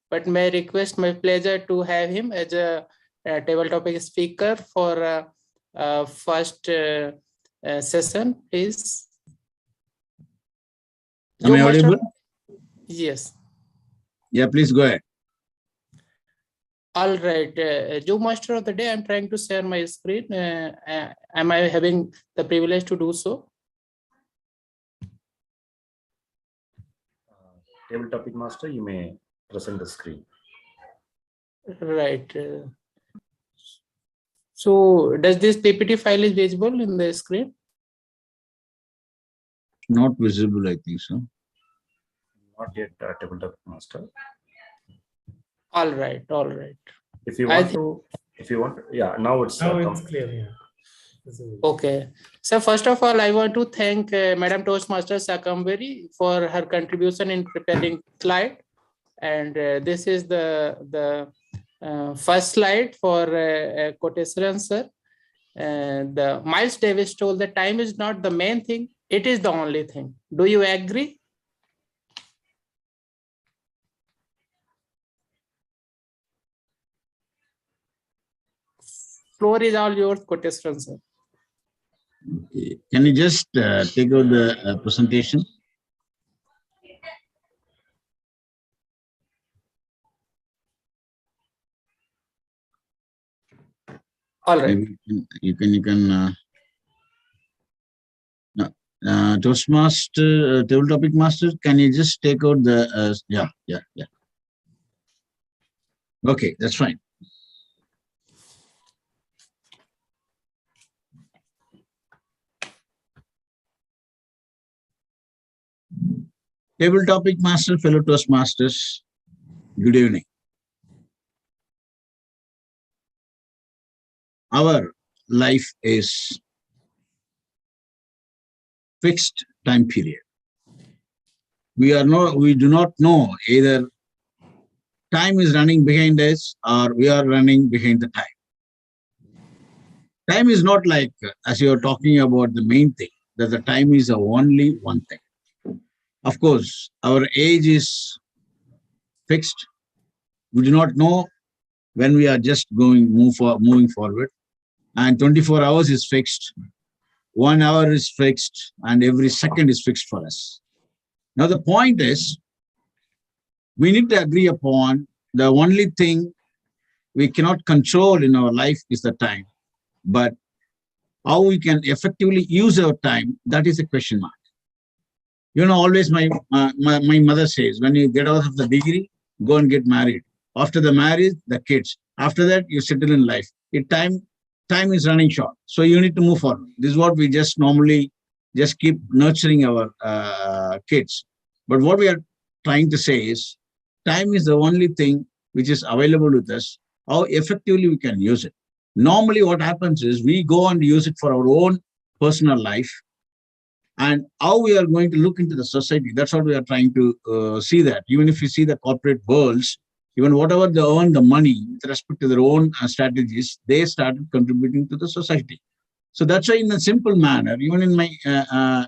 but may I request my pleasure to have him as a table topic speaker for first session, please. Am I audible? Yes. Yeah, please go ahead. All right, Joe Master of the day, I'm trying to share my screen. Am I having the privilege to do so? Table topic master, you may present the screen. Right. So does this PPT file is visible in the screen? Not visible, I think so. Not yet table topic master. All right. If you want, yeah, now it's clear. Yeah. Okay. So first of all, I want to thank Madam Toastmaster Sakambari for her contribution in preparing slide. And this is the first slide for Koteswaran sir. The Miles Davis told that time is not the main thing; it is the only thing. Do you agree? floor is all yours, Koteswaran sir. Okay. Can you just take out the presentation? All right. Maybe you can. Toastmaster, table topic master, can you just take out the, yeah. Okay, that's fine. Table topic master, fellow Toastmasters, good evening. Our life is fixed time period. We do not know either time is running behind us or we are running behind the time. Time is not like, as you are talking about the main thing, that the time is only one thing. Of course, our age is fixed. We do not know when we are just moving forward. And 24 hours is fixed. 1 hour is fixed, and every second is fixed for us. Now, the point is, we need to agree upon the only thing we cannot control in our life is the time. But how we can effectively use our time, that is a question mark. You know, always my mother says, when you get out of the degree, go and get married. After the marriage, the kids. After that, you settle in life. Time is running short. So you need to move forward. This is what we just normally just keep nurturing our kids. But what we are trying to say is, time is the only thing which is available with us, how effectively we can use it. Normally what happens is we go and use it for our own personal life, and how we are going to look into the society. That's what we are trying to see that. Even if you see the corporate worlds, even whatever they earn the money with respect to their own strategies, they started contributing to the society. So that's why in a simple manner, even in my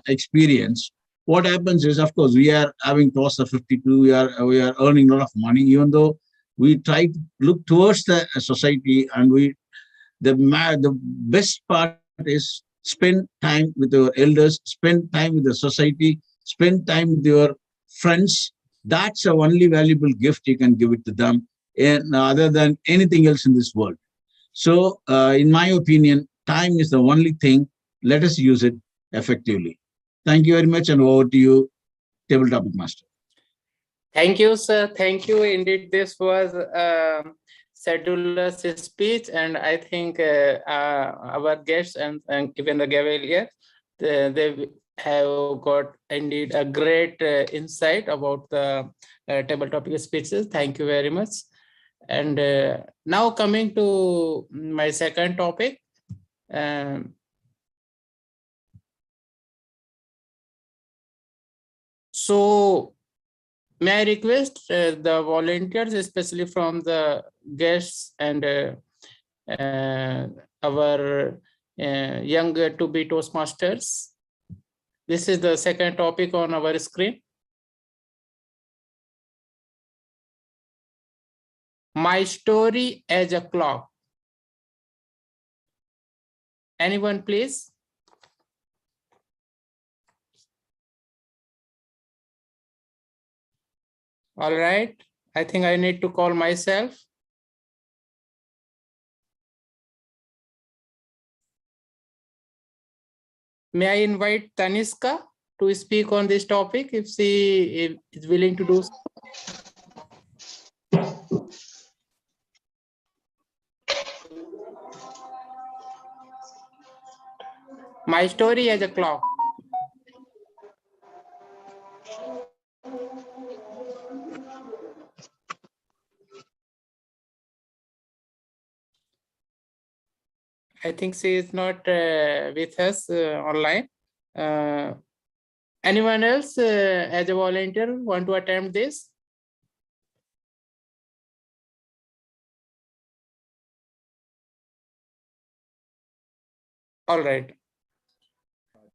experience, what happens is, of course, we are having crossed the 52, we are earning a lot of money, even though we try to look towards the society, and the best part is spend time with your elders, spend time with the society, spend time with your friends. That's the only valuable gift you can give it to them, and other than anything else in this world. So, in my opinion, time is the only thing. Let us use it effectively. Thank you very much, and over to you, table topic master. Thank you, sir. Thank you. Indeed, this was Sedulous speech, and I think our guests and even the Gavelier, they have got indeed a great insight about the table topic speeches. Thank you very much. And now coming to my second topic. So may I request the volunteers, especially from the guests and our young to-be Toastmasters. This is the second topic on our screen. My story as a clock. Anyone, please? All right. I think I need to call myself. May I invite Taniska to speak on this topic if she is willing to do so? My story as a clock. I think she is not with us online. Anyone else as a volunteer want to attempt this? All right.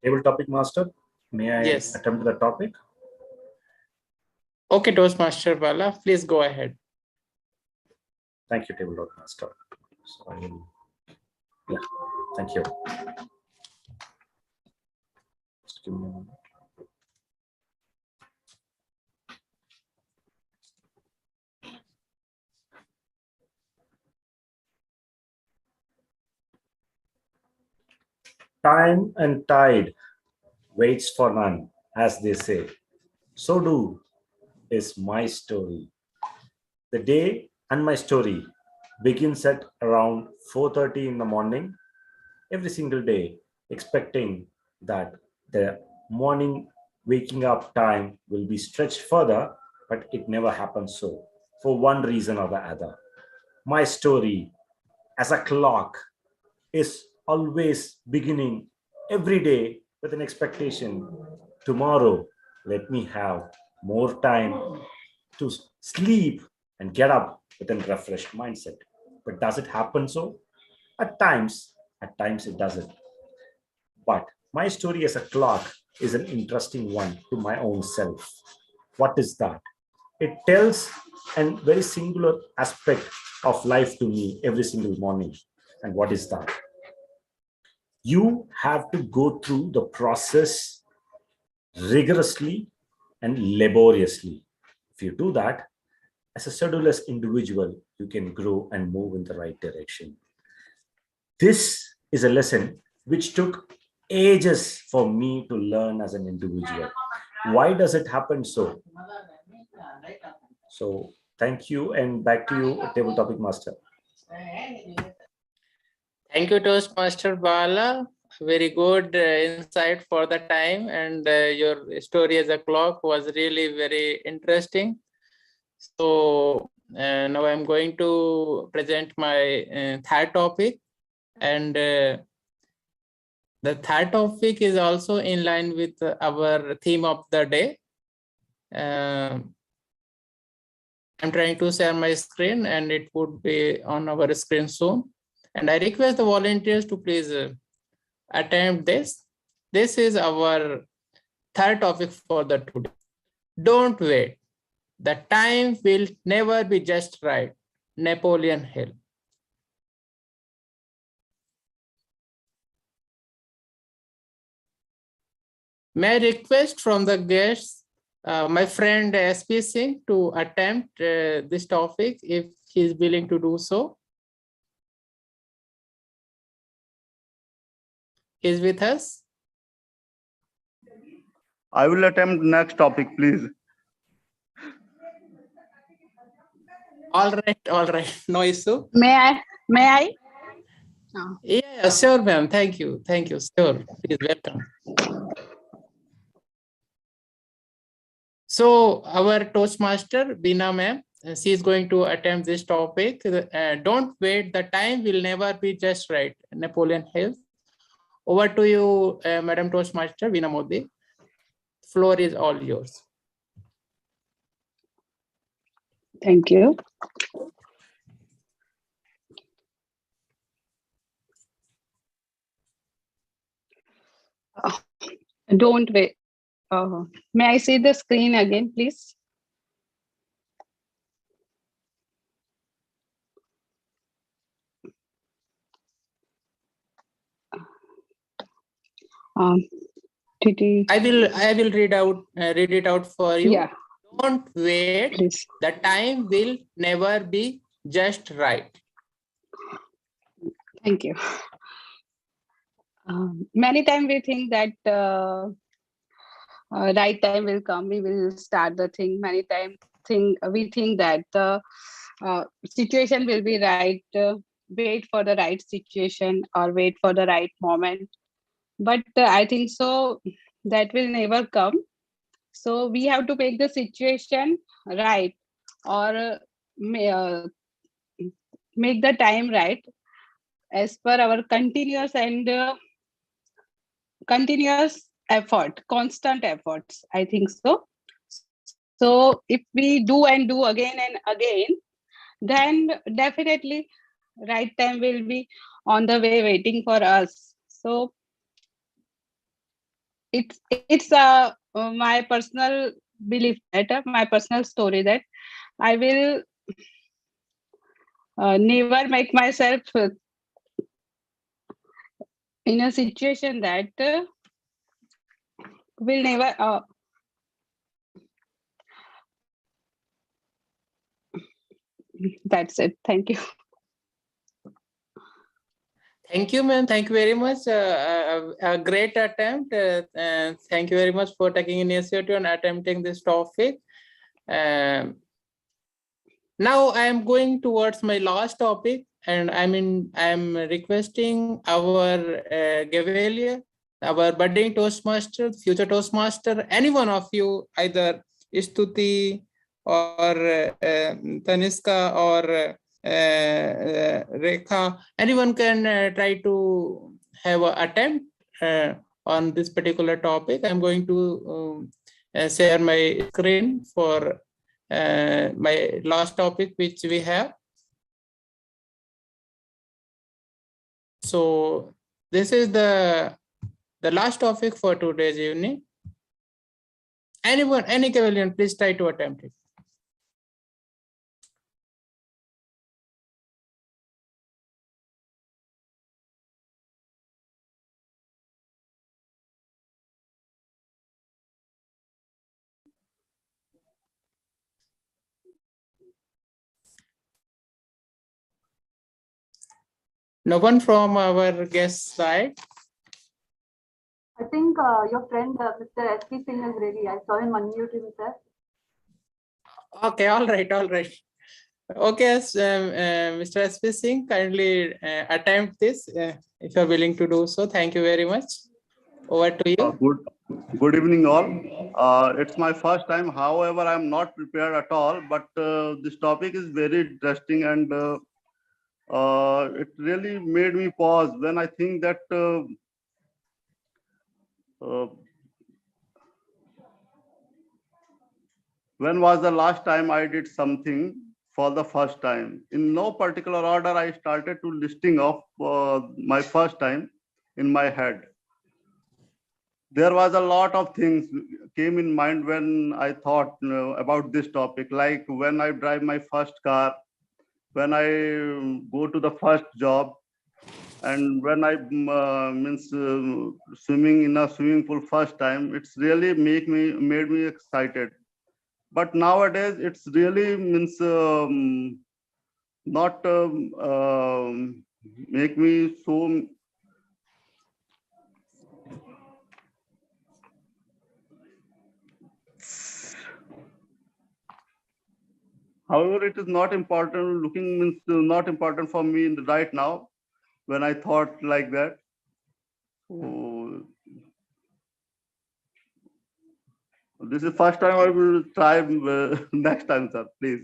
Table topic master, may I attempt the topic? Okay, Toastmaster Bala, please go ahead. Thank you, table topic master. So I will Yeah, thank you. Just give me a moment. Time and tide waits for none, as they say. So do is my story. The day and my story begins at around 4:30 in the morning every single day, expecting that the morning waking up time will be stretched further, but it never happens so, for one reason or the other. My story as a clock is always beginning every day with an expectation. Tomorrow, let me have more time to sleep and get up with a refreshed mindset. But does it happen so? At times it doesn't. But my story as a clock is an interesting one to my own self. What is that? It tells a very singular aspect of life to me every single morning. And what is that? You have to go through the process rigorously and laboriously. If you do that, as a sedulous individual, you can grow and move in the right direction. This is a lesson which took ages for me to learn as an individual. Why does it happen so? So thank you, and back to you, Table Topic Master. Thank you, Toastmaster Bala. Very good insight for the time, and your story as a clock was really very interesting. So now I'm going to present my third topic, and the third topic is also in line with our theme of the day. I'm trying to share my screen, and it would be on our screen soon. And I request the volunteers to please attempt this. This is our third topic for the today. Don't wait. The time will never be just right. Napoleon Hill. May I request from the guests, my friend SP Singh, to attempt this topic if he is willing to do so. He is with us? I will attempt next topic, please. All right, no issue. May I? No. Yeah, sure, ma'am. Thank you. Sure, please welcome. So our Toastmaster, Bina ma'am, she is going to attempt this topic. Don't wait, the time will never be just right. Napoleon Hill. Over to you, Madam Toastmaster, Bina Modi. Floor is all yours. Thank you. Don't wait. May I see the screen again, please? I will read it out for you. Yeah. Don't wait. Please. The time will never be just right. Thank you. Many times we think that right time will come, we will start the thing. Many times we think that the situation will be right, wait for the right situation or wait for the right moment. But I think so that will never come. So we have to make the situation right, or make the time right as per our continuous effort, constant efforts. I think so. So if we do and do again and again, then definitely right time will be on the way waiting for us. So it's my personal belief that my personal story that I will never make myself in a situation that will never. That's it. Thank you. Thank you, ma'am. Thank you very much. A great attempt. And thank you very much for taking initiative and attempting this topic. Now I am going towards my last topic, and I'm requesting our Gavelier, our budding Toastmaster, future Toastmaster, any one of you, either Stuti or Taniska or Rekha, anyone can try to have an attempt on this particular topic. I'm going to share my screen for my last topic, which we have. So this is the last topic for today's evening. Anyone, any Cavalier, please try to attempt it. No one from our guest side. I think your friend, Mr. S.P. Singh is ready. I saw him unmute himself. Okay, all right, all right. Okay, Mr. S.P. Singh, kindly attempt this if you're willing to do so. Thank you very much. Over to you. Good evening, all. It's my first time. However, I'm not prepared at all, but this topic is very interesting, and it really made me pause when I think that when was the last time I did something for the first time? In no particular order, I started to listing of my first time in my head. There was a lot of things came in mind when I thought about this topic, like when I drive my first car, when I go to the first job, and when I swimming in a swimming pool first time. It's really made me excited. But nowadays it's really not make me so. However, it is not important. Looking means not important for me right now when I thought like that. So, this is first time I will try next time, sir, please.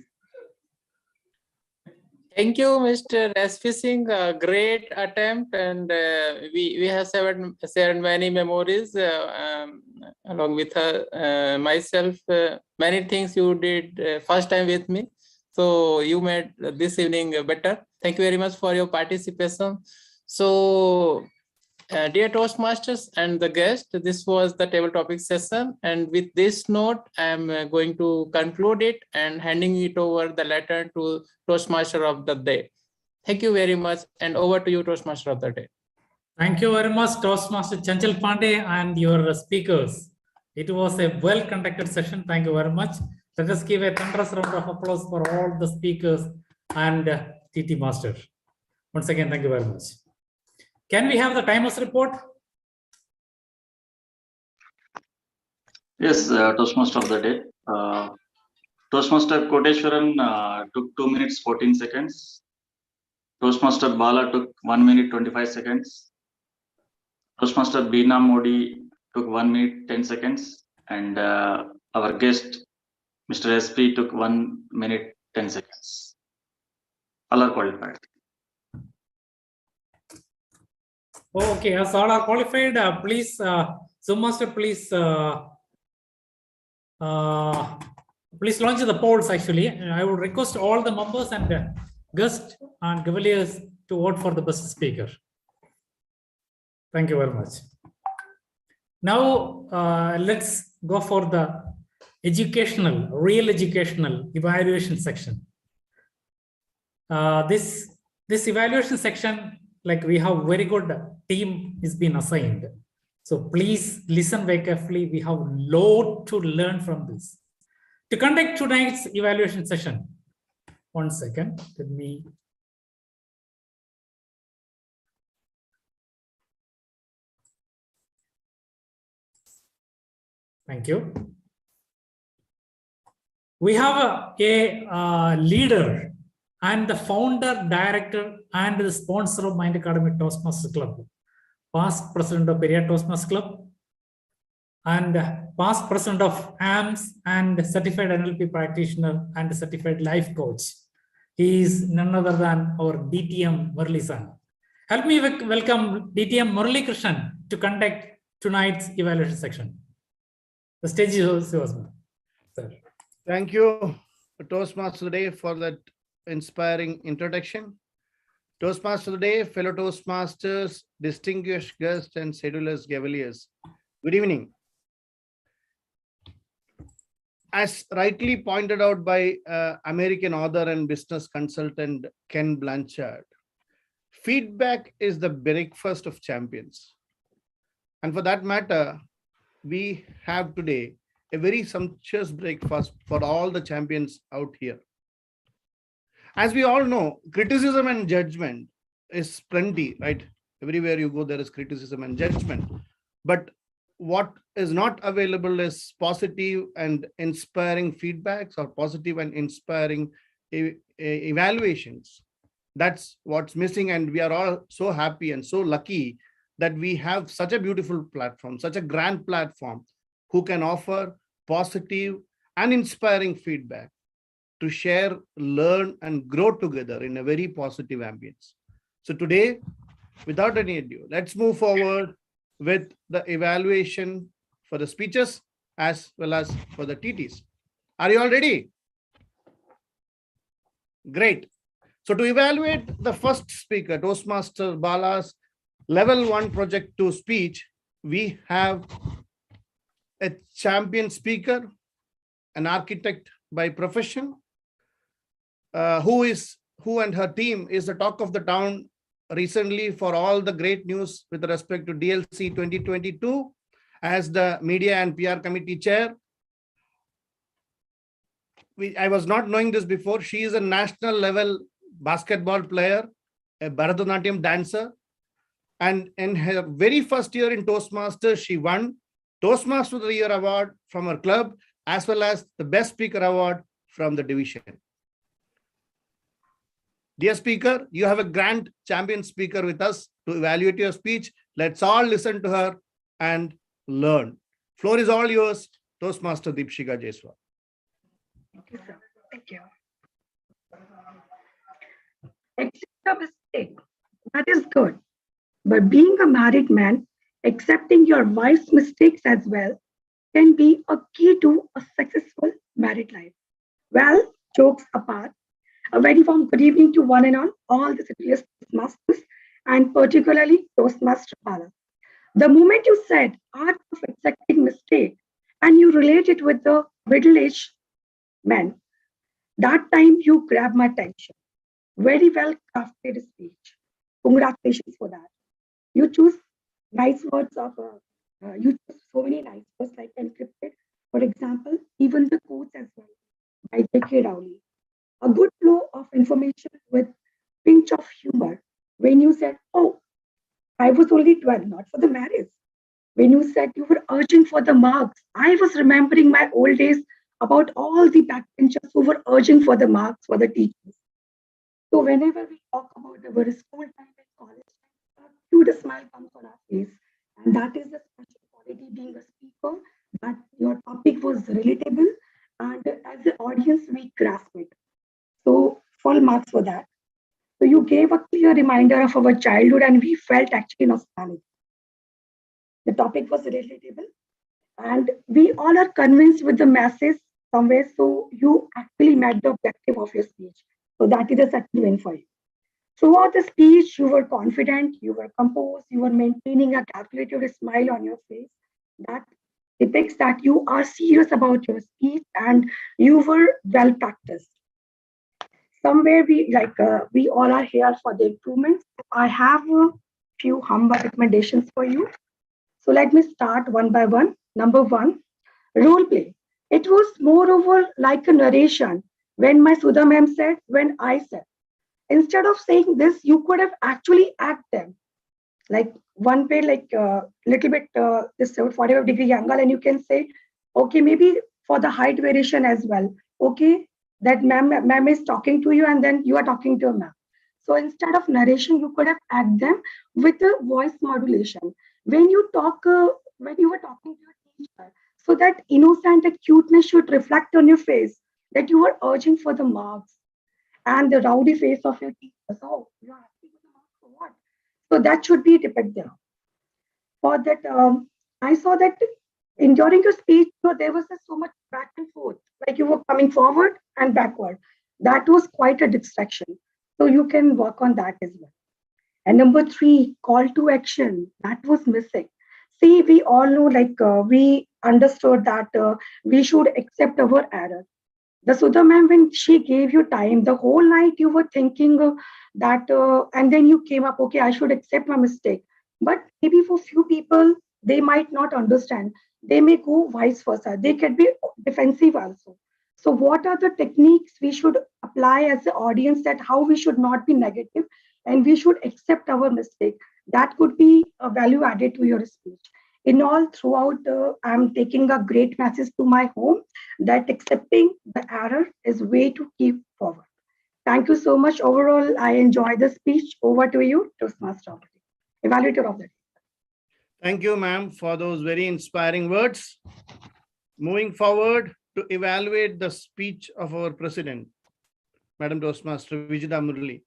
Thank you, Mr. S.P. Singh. Great attempt, and we have shared many memories along with myself. Many things you did first time with me, so you made this evening better. Thank you very much for your participation. So, dear Toastmasters and the guest, this was the table topic session, and with this note, I am going to conclude it and handing it over the letter to Toastmaster of the day. Thank you very much, and over to you, Toastmaster of the day. Thank you very much, Toastmaster Chanchal Pandey and your speakers. It was a well-conducted session. Thank you very much. Let us give a thunderous round of applause for all the speakers and TT Master. Once again, thank you very much. Can we have the timers report? Yes, Toastmaster of the day. Toastmaster Koteshwaran took 2 minutes 14 seconds. Toastmaster Bala took 1 minute 25 seconds. Toastmaster Beena Modi took 1 minute 10 seconds. And our guest, Mr. SP, took 1 minute 10 seconds. All are qualified. Okay, as all are qualified, please, Zoom Master, please launch the polls. Actually, I would request all the members and guests and Cavaliers to vote for the best speaker. Thank you very much. Now, let's go for the real educational evaluation section. This evaluation section like we have very good team is been assigned. So please listen very carefully. We have lot to learn from this. To conduct tonight's evaluation session, 1 second, let me. Thank you. We have a leader and the founder, director, and the sponsor of Mind Academy Toastmasters Club, past president of Periyar Toastmasters Club, and past president of AMS, and certified NLP practitioner and certified life coach. He is none other than our DTM Murali San. Help me welcome DTM Murali Krishnan to conduct tonight's evaluation section. The stage is yours, sir. Thank you, Toastmasters Today, for that inspiring introduction. Toastmasters Today, fellow Toastmasters, distinguished guests, and cedulous Gaveliers. Good evening. As rightly pointed out by American author and business consultant Ken Blanchard, feedback is the breakfast of champions. And for that matter, we have today a very sumptuous breakfast for all the champions out here. As we all know, criticism and judgment is plenty, right? Everywhere you go, there is criticism and judgment. But what is not available is positive and inspiring feedbacks or positive and inspiring evaluations. That's what's missing. And we are all so happy and so lucky that we have such a beautiful platform, such a grand platform, who can offer positive and inspiring feedback to share, learn, and grow together in a very positive ambience. So today, without any ado, let's move forward with the evaluation for the speeches as well as for the TTs. Are you all ready? Great. So to evaluate the first speaker, Toastmaster Bala's Level 1 Project 2 speech, we have a champion speaker, an architect by profession, who and her team is the talk of the town recently for all the great news with respect to DLC 2022 as the media and PR committee chair. I was not knowing this before. She is a national level basketball player, a Bharatanatyam dancer. And in her very first year in Toastmasters, she won Toastmaster of the Year award from her club, as well as the Best Speaker award from the division. Dear speaker, you have a grand champion speaker with us to evaluate your speech. Let's all listen to her and learn. Floor is all yours, Toastmaster Deepshika Jaiswal. Thank you, sir. Thank you. Accept a mistake. That is good. But being a married man, accepting your wife's mistakes as well can be a key to a successful married life. Well, jokes apart, a very warm good evening to one and all the serious Toastmasters, and particularly Toastmaster Bala. The moment you said art of accepting mistake and you relate it with the middle-aged men, that time you grabbed my attention. Very well crafted speech. Congratulations for that. You choose nice words of, you choose so many nice words like encrypted. For example, even the quotes as well by J.K. Rowling. A good flow of information with pinch of humor. When you said, oh, I was only 12, not for the marriage. When you said you were urging for the marks, I was remembering my old days about all the backbenchers who were urging for the marks for the teachers. So whenever we talk about our school time and college time, a cute smile comes on our face. And that is the special quality being a speaker, that your topic was relatable, and as an audience, we grasp it. So full marks for that. So you gave a clear reminder of our childhood and we felt actually nostalgic. The topic was relatable and we all are convinced with the message somewhere. So you actually met the objective of your speech. So that is a certain win for you. Throughout the speech, you were confident, you were composed, you were maintaining a calculated smile on your face. That depicts that you are serious about your speech and you were well practiced. somewhere we all are here for the improvements. I have a few humble recommendations for you. So let me start one by one. Number one, role play. It was moreover like a narration when my Sudha ma'am said, when I said. Instead of saying this, you could have actually act them. Like one pay, like little bit this 45-degree angle, and you can say, okay, maybe for the height variation as well. Okay, that ma'am is talking to you, and then you are talking to a ma'am. So instead of narration, you could have act them with a voice modulation. When you talk, when you were talking to your teacher, so that innocent and cuteness should reflect on your face, that you were urging for the marks, and the rowdy face of your teacher. So you are asking for the marks for what? So that should be depicted there. For that, I saw that during your speech, there was so much back and forth, like you were coming forward and backward. That was quite a distraction. So you can work on that as well. And number three, call to action. That was missing. See, we all know, like we understood that we should accept our error. The Sudha ma'am, when she gave you time, the whole night you were thinking that, and then you came up, okay, I should accept my mistake. But maybe for few people, they might not understand. They may go vice versa. They can be defensive also. So what are the techniques we should apply as the audience, that how we should not be negative and we should accept our mistake? That could be a value added to your speech. In all, throughout, I'm taking a great message to my home that accepting the error is way to keep forward. Thank you so much. Overall, I enjoyed the speech. Over to you, Toastmaster, evaluator of the day. Thank you, ma'am, for those very inspiring words. Moving forward to evaluate the speech of our president, Madam Toastmaster Vijitha Murali.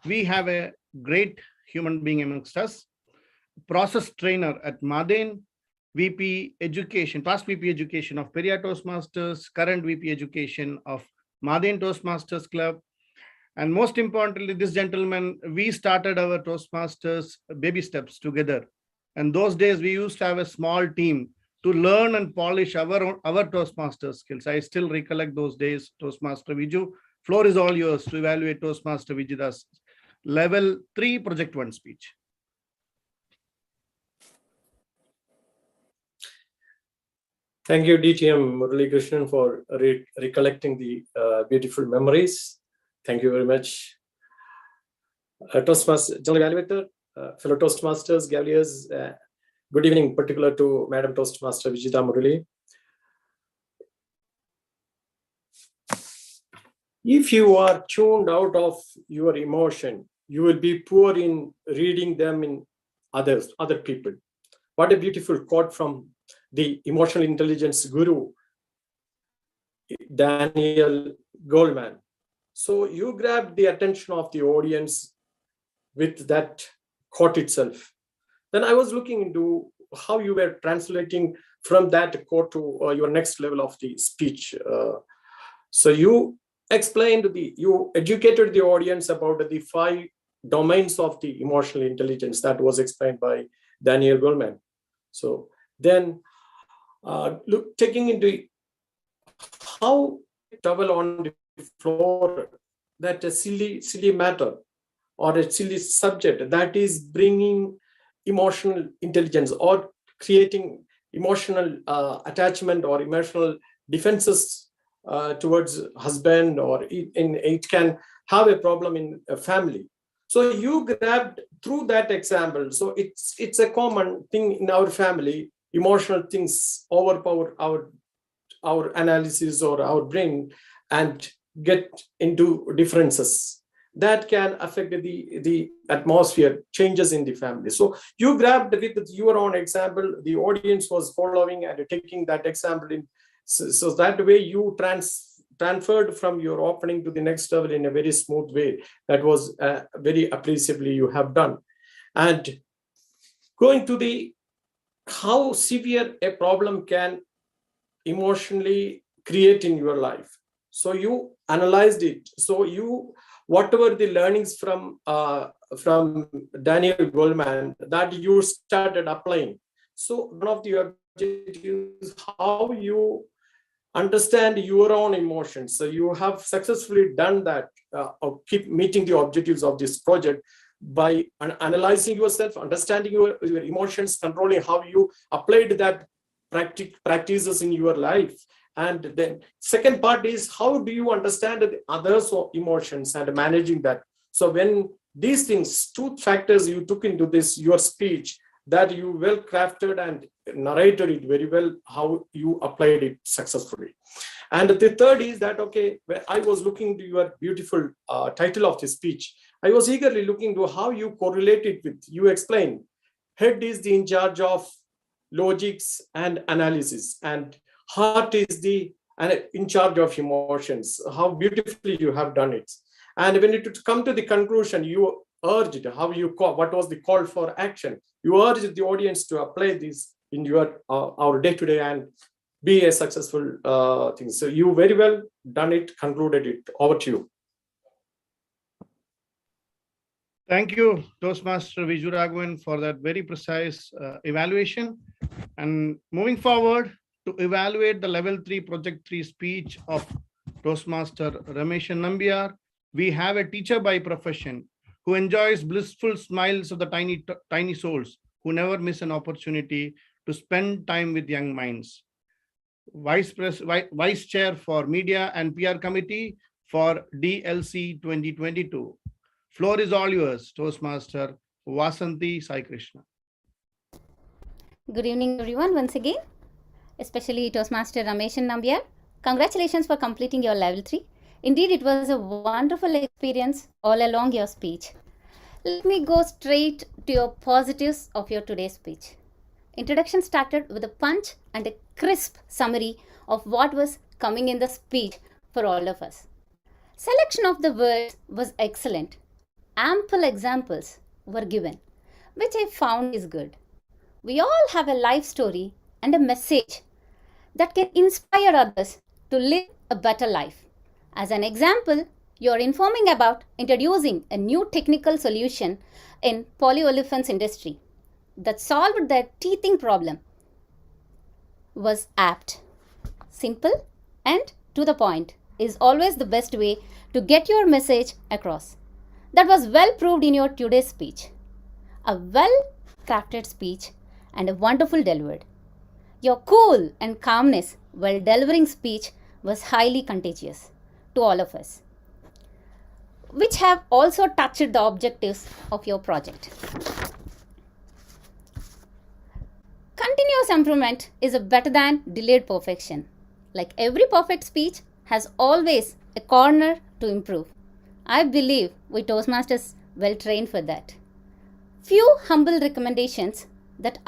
We have a great human being amongst us, process trainer at Maden, VP Education, past VP Education of Periyar Toastmasters, current VP Education of Maden Toastmasters Club. And most importantly, this gentleman, we started our Toastmasters baby steps together. And those days we used to have a small team to learn and polish our Toastmaster skills. I still recollect those days. Toastmaster Viju, floor is all yours to evaluate Toastmaster Vijitha's level 3 project 1 speech. Thank you, DTM Murali Krishnan, for recollecting the beautiful memories. Thank you very much. Toastmaster, General Evaluator, fellow Toastmasters, Gavaliers, good evening, in particular to Madam Toastmaster Vijitha Murali. If you are tuned out of your emotion, you will be poor in reading them in other people. What a beautiful quote from the emotional intelligence guru, Daniel Goleman. So you grabbed the attention of the audience with that quote itself. Then I was looking into how you were translating from that quote to your next level of the speech. So you you educated the audience about the 5 domains of the emotional intelligence that was explained by Daniel Goleman. So then taking into how towel on the floor, that a silly matter or a silly subject that is bringing emotional intelligence or creating emotional attachment or emotional defenses towards husband, or it can have a problem in a family. So you grabbed through that example. So it's a common thing in our family. Emotional things overpower our analysis or our brain and get into differences that can affect the atmosphere changes in the family. So you grabbed with your own example, the audience was following and taking that example in. So that way you transferred from your opening to the next level in a very smooth way. That was very appreciably you have done. And going to the how severe a problem can emotionally create in your life. So you analyzed it. So you, whatever the learnings from Daniel Goleman that you started applying. So one of the objectives, how you understand your own emotions. So you have successfully done that, or keep meeting the objectives of this project by analyzing yourself, understanding your emotions, controlling how you applied that practices in your life. And then second part is, how do you understand the others' emotions and managing that? So when these things, two factors you took into this, your speech, that you well crafted and narrated it very well, how you applied it successfully. And the third is that, okay, when I was looking to your beautiful title of the speech, I was eagerly looking to how you correlate it with, you explained, head is in charge of logics and analysis, and heart is in charge of emotions. How beautifully you have done it. And when it come to the conclusion, you urged what was the call for action. You urged the audience to apply this in your our day-to-day and be a successful thing. So you very well done it, concluded it. Over to you. Thank you, Toastmaster Viju Raghavan, for that very precise evaluation. And moving forward to evaluate the level 3 project 3 speech of Toastmaster Rameshan Nambiar, we have a teacher by profession who enjoys blissful smiles of the tiny souls who never miss an opportunity to spend time with young minds. Vice Chair for Media and PR Committee for DLC 2022. Floor is all yours, Toastmaster Vasanthi Sai Krishna. Good evening, everyone, once again, especially Toastmaster Rameshan Nambiar. Congratulations for completing your level 3. Indeed, it was a wonderful experience all along your speech. Let me go straight to your positives of your today's speech. Introduction started with a punch and a crisp summary of what was coming in the speech for all of us. Selection of the words was excellent. Ample examples were given, which I found is good. We all have a life story and a message that can inspire others to live a better life. As an example, you're informing about introducing a new technical solution in polyolefins industry that solved their teething problem. Was apt. Simple and to the point is always the best way to get your message across. That was well proved in your today's speech. A well-crafted speech and a wonderful delivered. Your cool and calmness while delivering speech was highly contagious to all of us, which have also touched the objectives of your project. Continuous improvement is better than delayed perfection. Like every perfect speech has always a corner to improve. I believe we Toastmasters well trained for that. Few humble recommendations that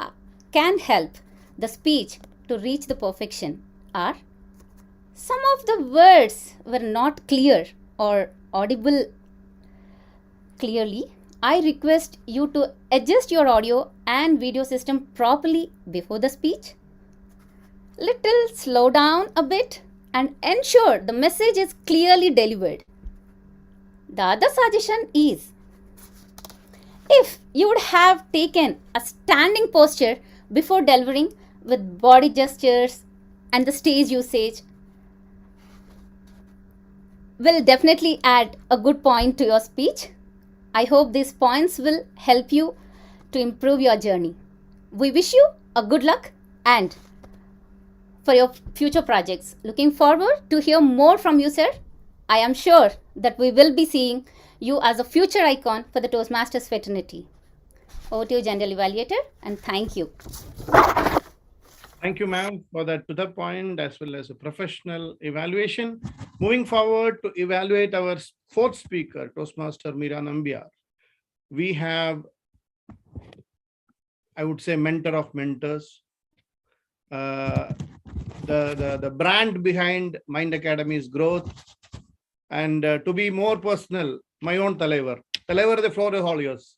can help the speech to reach the perfection are: some of the words were not clear or audible clearly. I request you to adjust your audio and video system properly before the speech. Little slow down a bit and ensure the message is clearly delivered. The other suggestion is, if you would have taken a standing posture before delivering with body gestures and the stage usage, will definitely add a good point to your speech. I hope these points will help you to improve your journey. We wish you a good luck and for your future projects. Looking forward to hear more from you, sir. I am sure that we will be seeing you as a future icon for the Toastmasters fraternity. Over to you, General Evaluator, and thank you. Thank you, ma'am, for that to the point as well as a professional evaluation. Moving forward to evaluate our fourth speaker, Toastmaster Meera Nambiar. We have, I would say, mentor of mentors, the brand behind Mind Academy's growth, and to be more personal, my own Talaivar. Talaivar, the floor is all yours.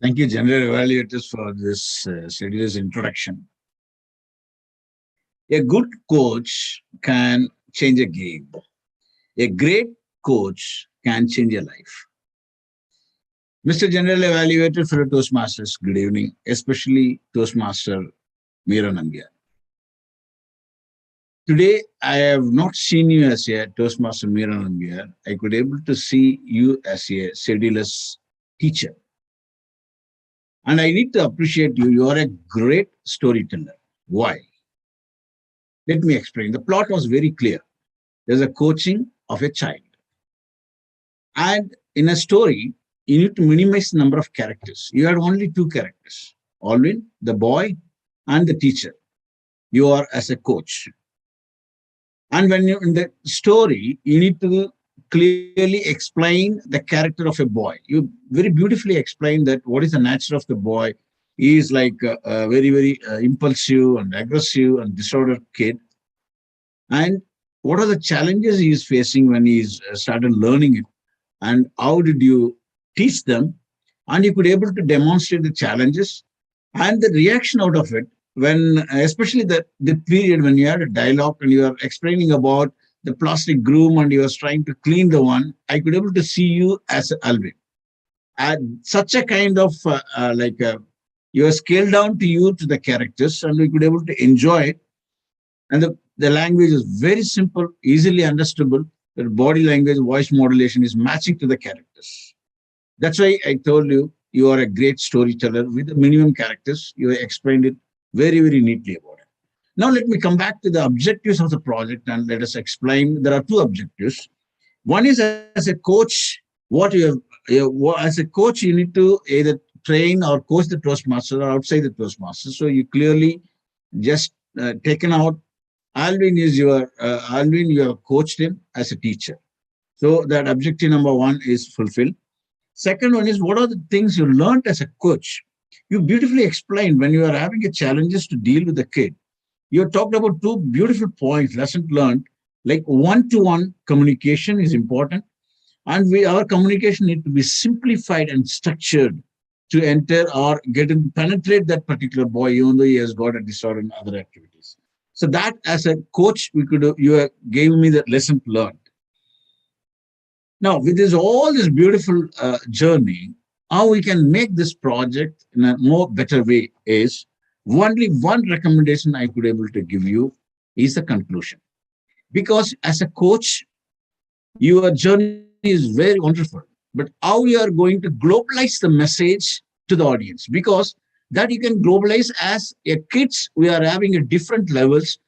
Thank you, General Evaluators, for this serious introduction. A good coach can change a game. A great coach can change a life. Mr. General Evaluator for Toastmasters, good evening, especially Toastmaster Meera Nambiar. Today, I have not seen you as a Toastmaster Meeranand. I could able to see you as a scheduleless teacher. And I need to appreciate you. You are a great storyteller. Why? Let me explain. The plot was very clear. There's a coaching of a child. And in a story, you need to minimize the number of characters. You had only two characters, Alvin, the boy, and the teacher. You are as a coach. And when you're in the story, you need to clearly explain the character of a boy. You very beautifully explain that what is the nature of the boy. He is like a very, very impulsive and aggressive and disordered kid. And what are the challenges he is facing when he started learning it? And how did you teach them? And you could able to demonstrate the challenges and the reaction out of it when, especially the period when you had a dialogue and you are explaining about the plastic groom and you was trying to clean the one, I could able to see you as Alvin. And such a kind of you are scaled down to you to the characters and we could able to enjoy it. And the language is very simple, easily understandable. The body language, voice modulation is matching to the characters. That's why I told you, you are a great storyteller with the minimum characters. You explained it very, very neatly about it. Now let me come back to the objectives of the project and let us explain. There are two objectives. One is as a coach, what you have, as a coach, you need to either train or coach the Toastmaster or outside the Toastmaster. So you clearly just taken out Alvin is Alvin, you have coached him as a teacher. So that objective number one is fulfilled. Second one is what are the things you learned as a coach? You beautifully explained when you are having a challenges to deal with the kid. You talked about two beautiful points, lessons learned, like one-to-one communication is important. And our communication need to be simplified and structured to enter or get and penetrate that particular boy, even though he has got a disorder in other activities. So that as a coach, you gave me the lesson learned. Now, with all this beautiful journey, how we can make this project in a more better way is only one recommendation I could able to give you is the conclusion. Because as a coach, your journey is very wonderful, but how you are going to globalize the message to the audience, because that you can globalize as a kids, we are having a different levels.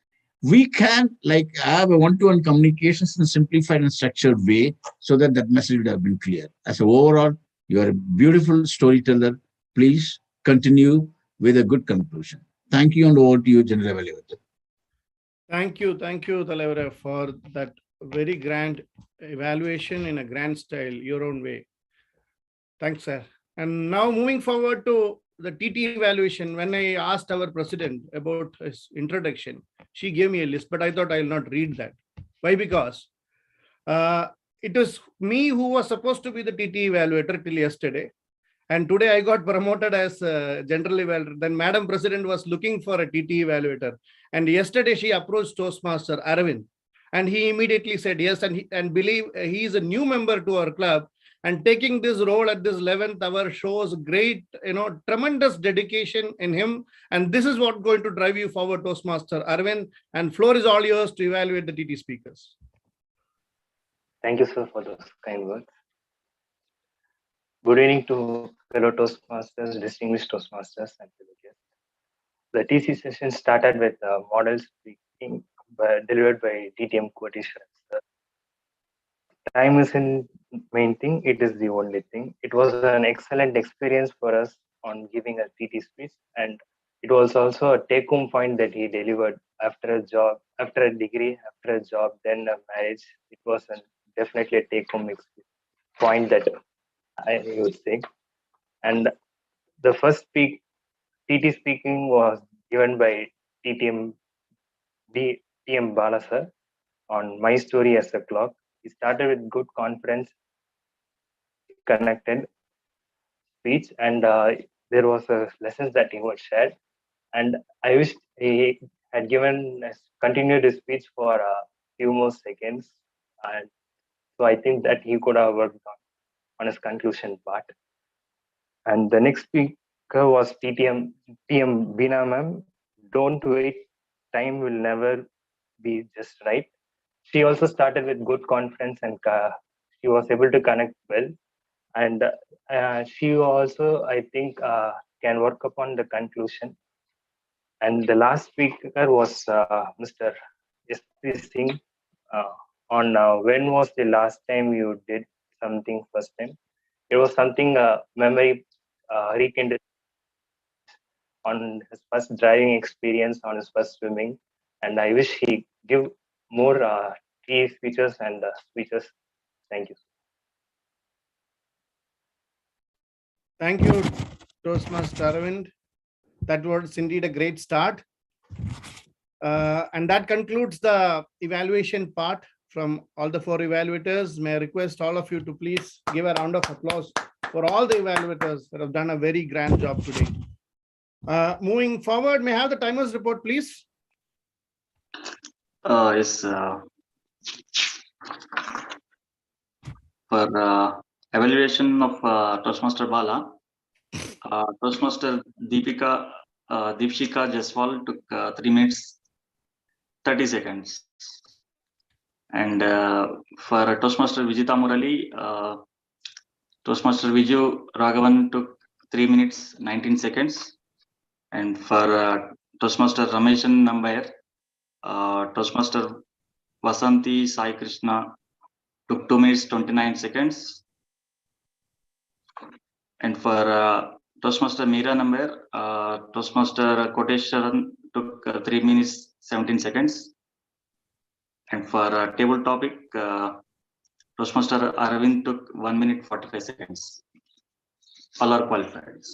We can like have a one-to-one communications in a simplified and structured way so that that message would have been clear. As an overall, you are a beautiful storyteller. Please continue with a good conclusion. Thank you and over to you, General Evaluator. Thank you, Talevara, for that very grand evaluation in a grand style, your own way. Thanks, sir. And now moving forward to the TT evaluation, when I asked our president about his introduction, she gave me a list, but I thought I'll not read that. Why? Because it was me who was supposed to be the TT evaluator till yesterday. And today I got promoted as general evaluator. Then Madam President was looking for a TT evaluator. And yesterday she approached Toastmaster Aravind. And he immediately said yes. And believe he is a new member to our club. And taking this role at this 11th hour shows great, tremendous dedication in him. And this is what going to drive you forward, Toastmaster Aravind. And floor is all yours to evaluate the TT speakers. Thank you, sir, for those kind words. Good evening to fellow Toastmasters, distinguished Toastmasters, and fellow guests. The TC session started with model speaking delivered by TTM Kotishwaran, sir. Time isn't main thing, it is the only thing. It was an excellent experience for us on giving a TT speech, and it was also a take-home point that he delivered after a job, after a degree, after a job, then a marriage. It was definitely a take-home point that I would say. And the first TT speaking was given by TM Bala sir on My Story as a Clock. He started with good confidence, connected speech, and there was a lessons that he was shared. And I wish he had continued his speech for a few more seconds. And so I think that he could have worked on his conclusion part. And the next speaker was TM Bina ma'am. Don't wait, time will never be just right. She also started with good confidence and she was able to connect well. And she also, I think, can work upon the conclusion. And the last speaker was Mr. S.P. Singh on when was the last time you did something first time. It was something memory rekindled on his first driving experience, on his first swimming. And I wish he give more key features and speeches. Thank you. Thank you, Toastmaster Aravind. That was indeed a great start. And that concludes the evaluation part from all the 4 evaluators. May I request all of you to please give a round of applause for all the evaluators that have done a very grand job today. Moving forward, may I have the timers report, please? Yes. For evaluation of Toastmaster Bala, Toastmaster Deepshika Jaswal took 3 minutes 30 seconds. And for Toastmaster Vijita Murali, Toastmaster Viju Raghavan took 3 minutes 19 seconds. And for Toastmaster Rameshan Nambayar, Toastmaster Vasanti Sai Krishna took 2 minutes 29 seconds. And for Toastmaster Meera Nambayar, Toastmaster Koteshwaran took 3 minutes 17 seconds. And for table topic, Toastmaster Aravind took 1 minute 45 seconds. All are qualified.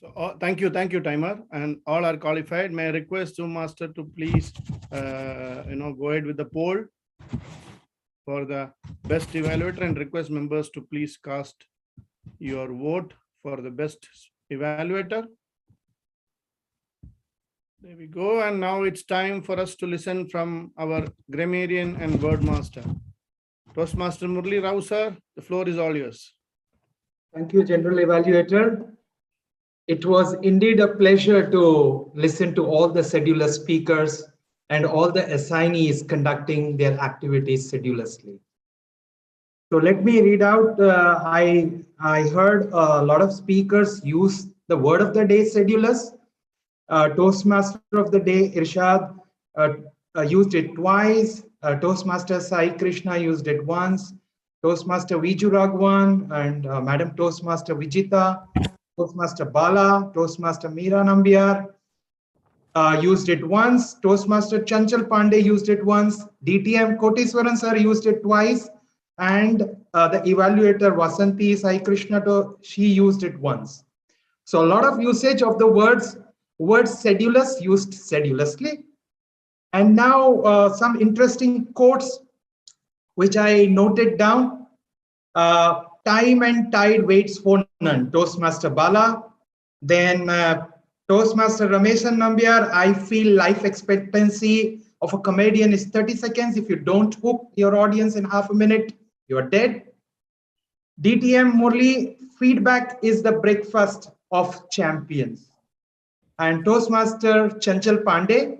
So, thank you, timer, and all are qualified. May I request Zoom Master to please, go ahead with the poll for the best evaluator, and request members to please cast your vote for the best evaluator. There we go. And now it's time for us to listen from our grammarian and word master. Toastmaster Murli Rao, sir, the floor is all yours. Thank you, General Evaluator. It was indeed a pleasure to listen to all the scheduler speakers and all the assignees conducting their activities sedulously. So let me read out. I heard a lot of speakers use the word of the day cedulous. Toastmaster of the day Irshad used it twice. Toastmaster Sai Krishna used it once. Toastmaster Viju Raghavan and Madam Toastmaster Vijita, Toastmaster Bala, Toastmaster Meera Nambiar used it once. Toastmaster Chanchal Pandey used it once. DTM Koteswaran sir used it twice. And the evaluator Vasanti Sai Krishna, she used it once. So a lot of usage of the words sedulous used sedulously. And now some interesting quotes which I noted down. Time and tide waits for none, Toastmaster Bala. Then Toastmaster Rameshan Nambiar, I feel life expectancy of a comedian is 30 seconds. If you don't hook your audience in half a minute, you're dead. DTM Murli, feedback is the breakfast of champions. And Toastmaster Chanchal Pandey,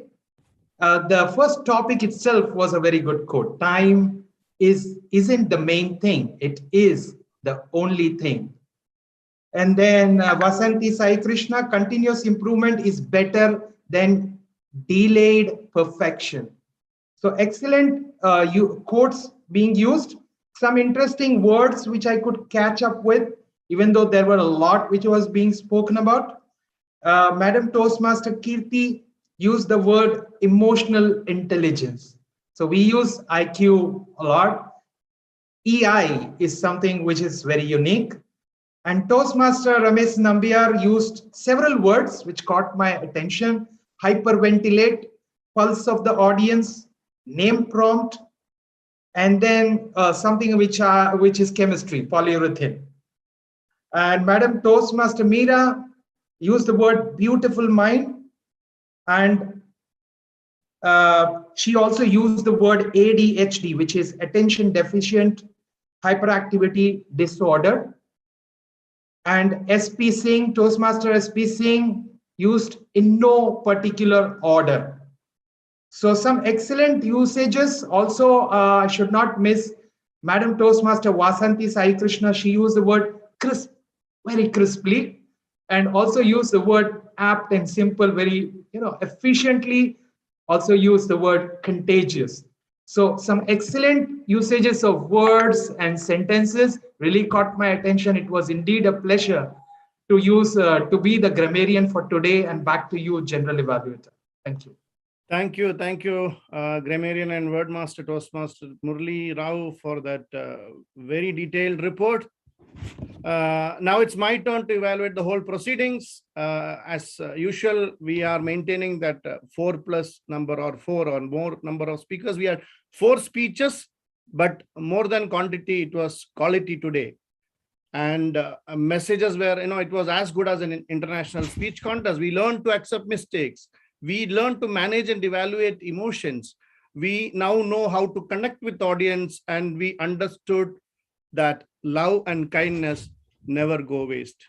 the first topic itself was a very good quote. Time isn't the main thing. It is the only thing. And then Vasanti Sai Krishna, continuous improvement is better than delayed perfection. So excellent quotes being used. Some interesting words which I could catch up with, even though there were a lot which was being spoken about. Madam Toastmaster Kirti used the word emotional intelligence. So we use IQ a lot. EI is something which is very unique. And Toastmaster Ramesh Nambiar used several words which caught my attention: hyperventilate, pulse of the audience, name prompt, and then something which is chemistry, polyurethane. And Madam Toastmaster Meera used the word beautiful mind, and she also used the word ADHD, which is attention deficient hyperactivity disorder. And SP Singh, Toastmaster SP Singh, used in no particular order. So some excellent usages also should not miss. Madam Toastmaster Vasanthi Sai Krishna, she used the word crisp very crisply, and also used the word apt and simple very efficiently. Also used the word contagious. So some excellent usages of words and sentences really caught my attention. It was indeed a pleasure to use to be the grammarian for today. And back to you, General Evaluator. Thank you. Thank you, grammarian and wordmaster Toastmaster Murli Rao for that very detailed report. Now it's my turn to evaluate the whole proceedings. As usual, we are maintaining that 4 plus number or 4 or more number of speakers. We had 4 speeches, but more than quantity, it was quality today. And messages were, it was as good as an international speech contest. We learned to accept mistakes. We learned to manage and evaluate emotions. We now know how to connect with the audience, and we understood that love and kindness never go waste.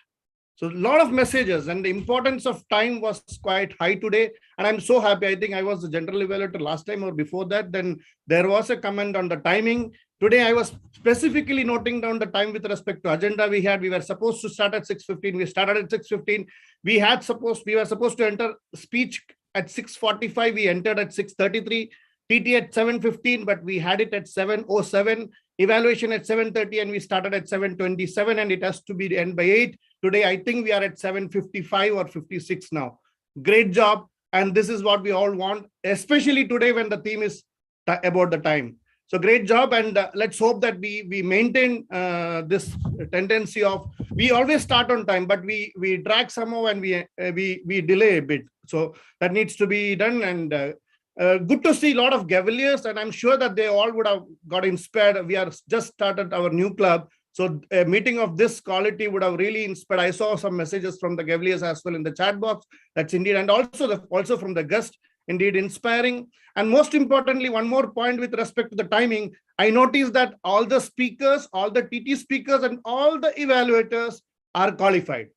So a lot of messages, and the importance of time was quite high today. And I'm so happy. I think I was the general evaluator last time or before that. Then there was a comment on the timing. Today, I was specifically noting down the time with respect to agenda we had. We were supposed to start at 6:15. We started at 6:15. We were supposed to enter speech at 6:45. We entered at 6:33. TT at 7:15, but we had it at 7:07. Evaluation at 7:30, and we started at 7:27, and it has to be end by 8. Today, I think we are at 7:55 or 56 now. Great job. And this is what we all want, especially today when the theme is about the time. So great job. And let's hope that we maintain this tendency of, we always start on time, but we drag somehow and we delay a bit. So that needs to be done. And good to see a lot of Gavaliers, and I'm sure that they all would have got inspired. We are just started our new club. So a meeting of this quality would have really inspired. I saw some messages from the Gavaliers as well in the chat box. That's indeed, and also from the guest, indeed inspiring. And most importantly, one more point with respect to the timing, I noticed that all the speakers, all the TT speakers and all the evaluators are qualified.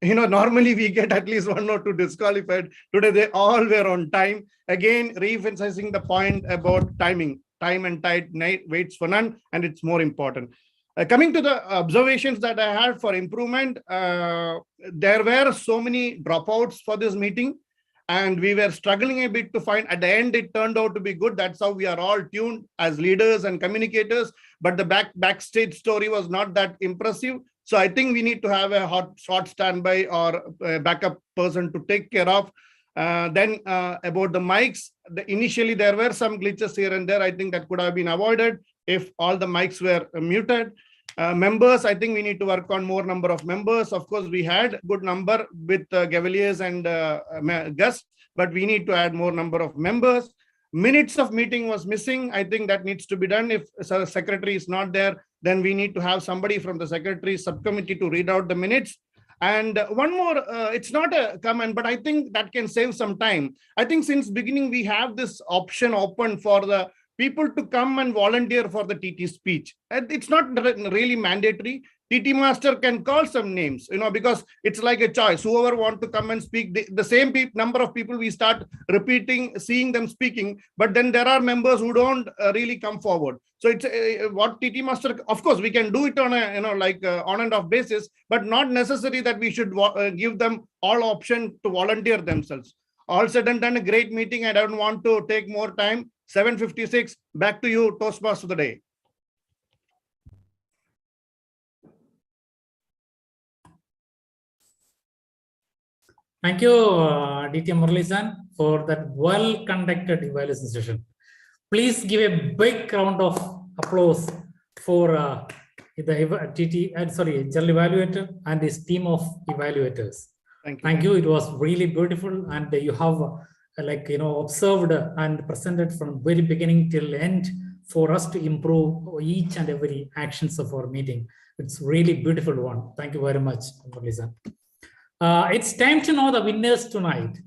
Normally we get at least 1 or 2 disqualified. Today, they all were on time. Again, re-emphasizing the point about timing. Time and tide waits for none, and it's more important. Coming to the observations that I had for improvement, there were so many dropouts for this meeting, and we were struggling a bit to find. At the end, it turned out to be good. That's how we are all tuned as leaders and communicators. But the backstage story was not that impressive. So I think we need to have a short standby or a backup person to take care of. Then about the mics, initially there were some glitches here and there. I think that could have been avoided if all the mics were muted. Members, I think we need to work on more number of members. Of course, we had good number with Gavaliers and guests, but we need to add more number of members. Minutes of meeting was missing. I think that needs to be done. If the secretary is not there, then we need to have somebody from the secretary subcommittee to read out the minutes. And one more, it's not a comment, but I think that can save some time. I think since beginning, we have this option open for the people to come and volunteer for the TT speech. It's not really mandatory. TT master can call some names, because it's like a choice. Whoever want to come and speak, the same number of people we start repeating, seeing them speaking, but then there are members who don't really come forward. So it's what TT master, of course, we can do it on a, on and off basis, but not necessary that we should give them all option to volunteer themselves. All said and done, a great meeting. I don't want to take more time. 7:56, back to you, Toastmaster of the day. Thank you, DTM Murali-san, for that well-conducted evaluation session. Please give a big round of applause for the general evaluator and his team of evaluators. Thank you. It was really beautiful, and you have observed and presented from very beginning till end for us to improve each and every actions of our meeting. It's really beautiful one. Thank you very much, Murali-san. It's time to know the winners tonight.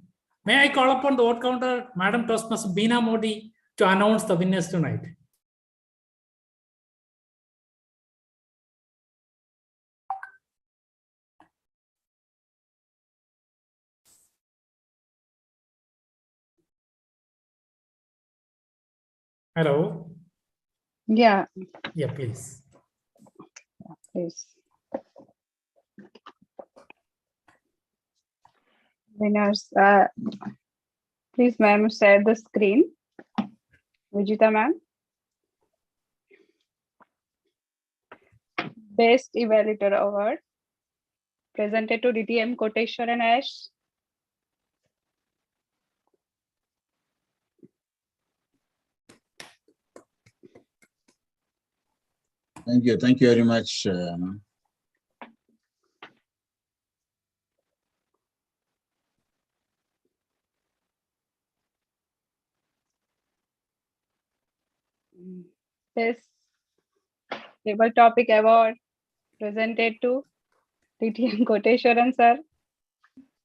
May I call upon the vote counter, Madam Toastmaster Beena Modi, to announce the winners tonight. Hello. Yeah, Yeah, please. please. Winners, please, ma'am, share the screen. Vijita, ma'am. Best Evaluator Award presented to DTM Koteshwar and Ash. Thank you very much. Best Table Topic Award presented to DTM Koteshwaran sir.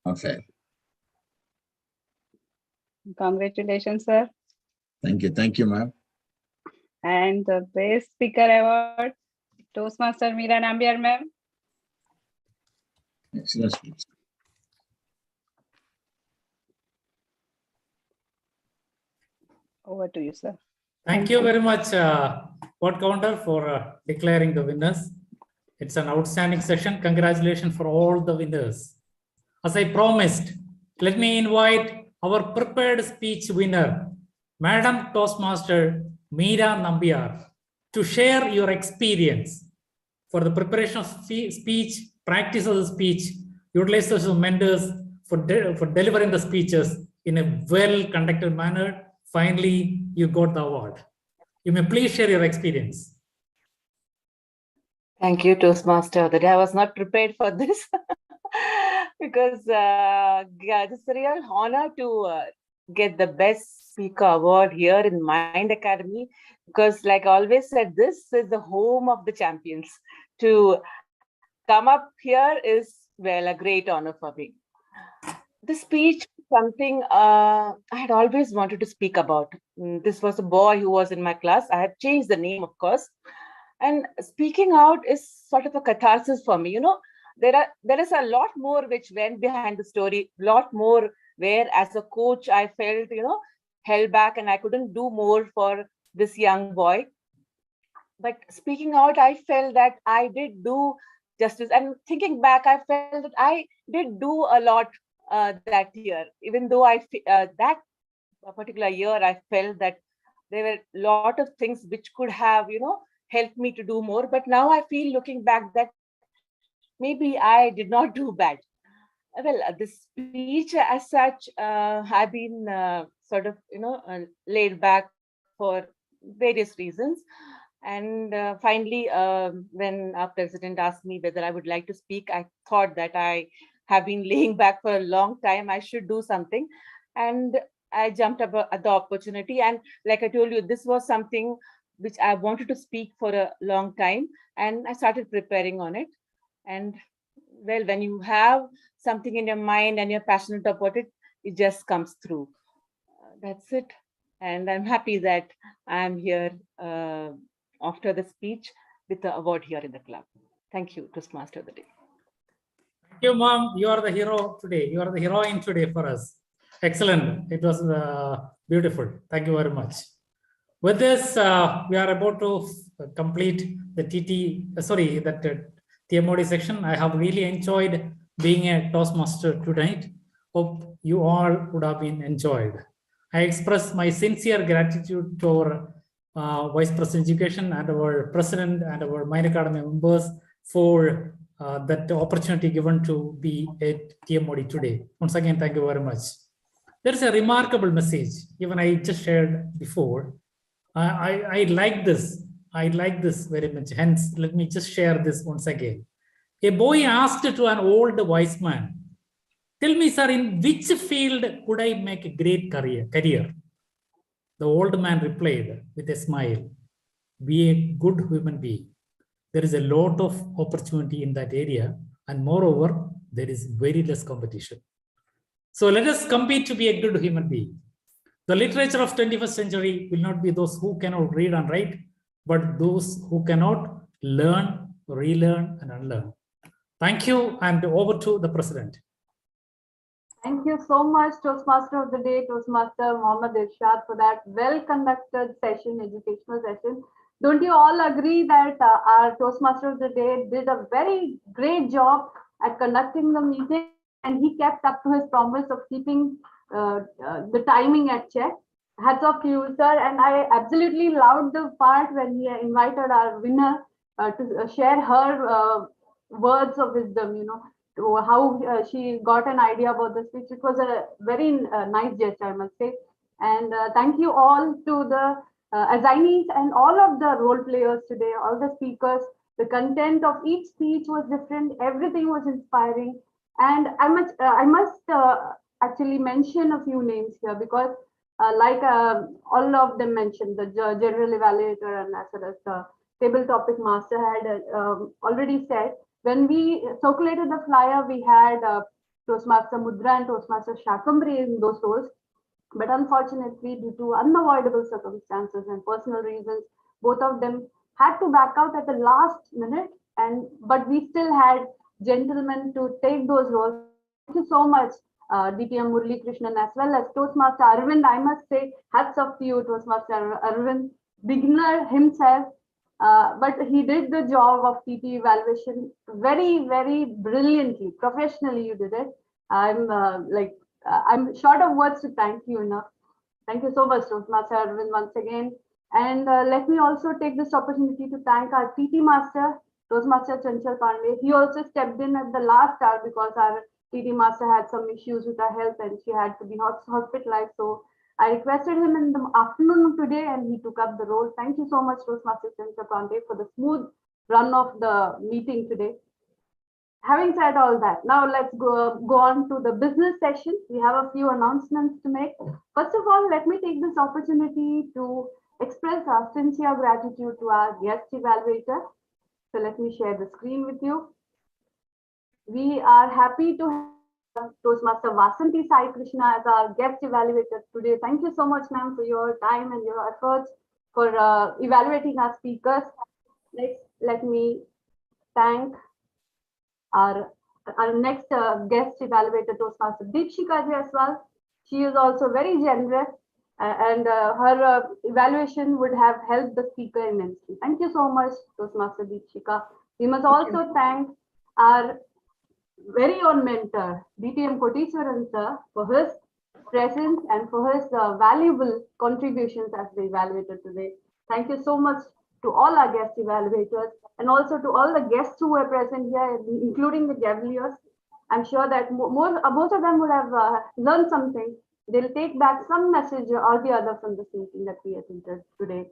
Okay. Congratulations, sir. Thank you, ma'am. And the Best Speaker Award, Toastmaster Meera Nambiar, ma'am. Excellent. Over to you, sir. Thank you very much, Word Counter, for declaring the winners. It's an outstanding session. Congratulations for all the winners. As I promised, let me invite our prepared speech winner, Madam Toastmaster Meera Nambiar, to share your experience for the preparation of speech, practice of the speech, utilization of mentors for delivering the speeches in a well-conducted manner. Finally, you got the award. You may please share your experience. Thank you, Toastmaster. That I was not prepared for this because yeah, it's a real honor to get the Best Speaker Award here in Mind Academy, because like I always said, this is the home of the champions. To come up here is, well, a great honor for me. The speech, something I had always wanted to speak about. This was a boy who was in my class. I have changed the name, of course. And speaking out is sort of a catharsis for me. You know, there is a lot more which went behind the story, a lot more where as a coach, I felt, you know, held back and I couldn't do more for this young boy. But speaking out, I felt that I did do justice. And thinking back, I felt that I did do a lot that year, even though that particular year, I felt that there were a lot of things which could have, you know, helped me to do more. But now I feel, looking back, that maybe I did not do bad. Well, the speech as such, I've been sort of, you know, laid back for various reasons. And finally, when our president asked me whether I would like to speak, I thought that I have been laying back for a long time. I should do something. And I jumped up at the opportunity. And like I told you, this was something which I wanted to speak for a long time. And I started preparing on it. And well, when you have something in your mind and you're passionate about it, it just comes through. That's it. And I'm happy that I'm here after the speech with the award here in the club. Thank you, Toastmaster of the Day. Thank you, Mom. You are the hero today. You are the heroine today for us. Excellent. It was beautiful. Thank you very much. With this, we are about to complete the TMOD section. I have really enjoyed being a Toastmaster tonight. Hope you all would have been enjoyed. I express my sincere gratitude to our Vice President Education and our President and our Mind Academy members for that opportunity given to be at TMOD today. Once again, thank you very much. There is a remarkable message, even I just shared before. I like this. I like this very much. Hence, let me just share this once again. A boy asked to an old wise man, "Tell me, sir, in which field could I make a great career?" The old man replied with a smile, "Be a good human being. There is a lot of opportunity in that area, and moreover, there is very less competition. So let us compete to be a good human being." The literature of 21st century will not be those who cannot read and write, but those who cannot learn, relearn, and unlearn. Thank you, and over to the President. Thank you so much, Toastmaster of the Day, Toastmaster Mohammad Irshad, for that well-conducted session, educational session. Don't you all agree that our Toastmaster of the Day did a very great job at conducting the meeting, and he kept up to his promise of keeping the timing at check? Hats off to you, sir. And I absolutely loved the part when he invited our winner to share her words of wisdom, to how she got an idea about the speech. It was a very nice gesture, I must say. And thank you all to the assignees and all of the role players today, all the speakers. The content of each speech was different. Everything was inspiring. And I must actually mention a few names here because like all of them mentioned, the general evaluator and as well as the table topic master had already said, when we circulated the flyer, we had Toastmaster Mudra and Toastmaster Shakambri in those roles. But unfortunately, due to unavoidable circumstances and personal reasons, both of them had to back out at the last minute. But we still had gentlemen to take those roles. Thank you so much, DTM Murli Krishnan, as well as Toastmaster Arvind. I must say, hats off to you, Toastmaster Arvind, beginner himself. But he did the job of TT evaluation very, very brilliantly, professionally. You did it. I'm short of words to thank you enough. Thank you so much, Toastmaster Arvind, once again. And let me also take this opportunity to thank our TT Master, Toastmaster Chanchal Pandey. He also stepped in at the last hour because our TT Master had some issues with her health and she had to be hospitalized. So I requested him in the afternoon today and he took up the role. Thank you so much, Toastmaster Chanchal Pandey, for the smooth run of the meeting today. Having said all that, now let's go on to the business session. We have a few announcements to make. First of all, let me take this opportunity to express our sincere gratitude to our guest evaluator. So let me share the screen with you. We are happy to have Toastmaster Vasanti Sai Krishna as our guest evaluator today. Thank you so much, ma'am, for your time and your efforts for evaluating our speakers. Next, let me thank our next guest evaluator, Toastmaster Deepshika ji as well. She is also very generous and her evaluation would have helped the speaker immensely. Thank you so much, Toastmaster Deepshika. We must also thank our very own mentor, DTM Koteswaran sir, for his presence and for his valuable contributions as the evaluator today. Thank you so much to all our guest evaluators and also to all the guests who were present here, including the Gaveliers. I'm sure that most of them would have learned something. They'll take back some message or the other from this meeting that we attended today.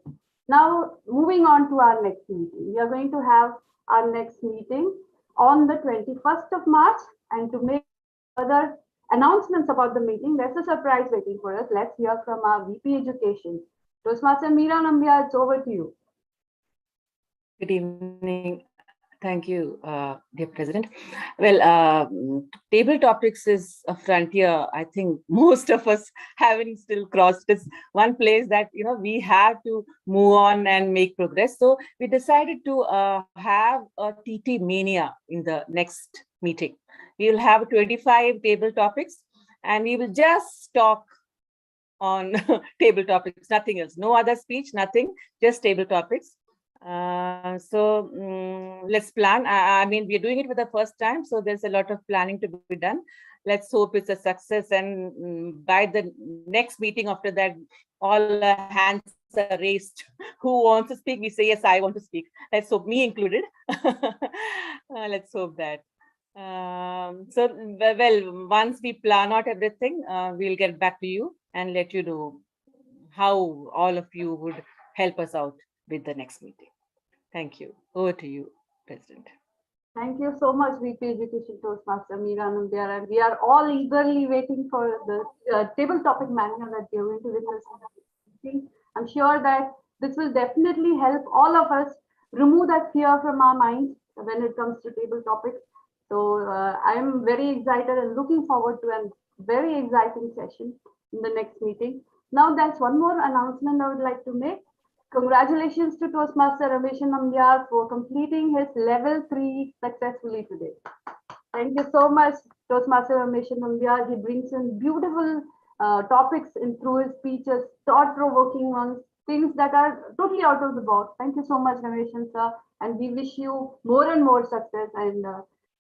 Now, moving on to our next meeting. We are going to have our next meeting on the 21st of March, and to make further announcements about the meeting, there's a surprise waiting for us. Let's hear from our VP Education. Toastmaster Meera Nambiar, it's over to you. Good evening. Thank you, dear President. Well, table topics is a frontier. I think most of us haven't still crossed. It's one place that we have to move on and make progress. So we decided to have a TT mania in the next meeting. We will have 25 table topics, and we will just talk on table topics, nothing else. No other speech, nothing, just table topics. Let's plan. I mean, we're doing it for the first time, so there's a lot of planning to be done. Let's hope it's a success, and by the next meeting after that, all hands are raised. Who wants to speak? We say, yes, I want to speak. Let's hope, me included. Let's hope that. Well, once we plan out everything, we'll get back to you and let you know how all of you would help us out with the next meeting. Thank you. Over to you, President. Thank you so much, VP Education Toastmaster Meera Nambiar. And we are all eagerly waiting for the table topic mania that you're going to witness. I'm sure that this will definitely help all of us remove that fear from our minds when it comes to table topics. So I'm very excited and looking forward to a very exciting session in the next meeting. Now, there's one more announcement I would like to make. Congratulations to Toastmaster Ramesh Nambiar for completing his level 3 successfully today. Thank you so much, Toastmaster Ramesh Nambiar. He brings in beautiful topics in through his speeches, thought-provoking ones, things that are totally out of the box. Thank you so much, Ramesh sir, and we wish you more and more success and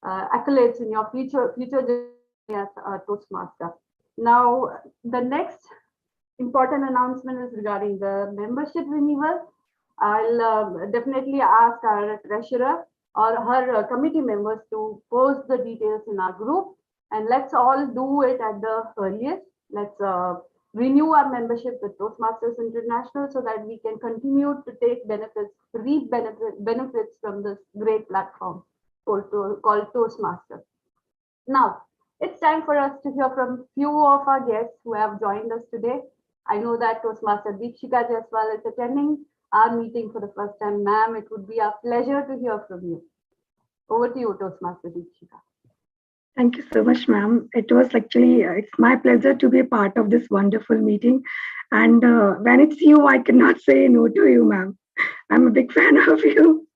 accolades in your future journey as a Toastmaster. Now, the next important announcement is regarding the membership renewal. I'll definitely ask our treasurer or her committee members to post the details in our group, and let's all do it at the earliest. Let's renew our membership with Toastmasters International so that we can continue to take benefits, reap benefits from this great platform called Toastmasters. Now, it's time for us to hear from few of our guests who have joined us today. I know that Toastmaster Deepshika Jaiswal is attending our meeting for the first time. Ma'am, it would be a pleasure to hear from you. Over to you, Toastmaster Deepshika. Thank you so much, ma'am. It was actually, it's my pleasure to be a part of this wonderful meeting. And when it's you, I cannot say no to you, ma'am. I'm a big fan of you.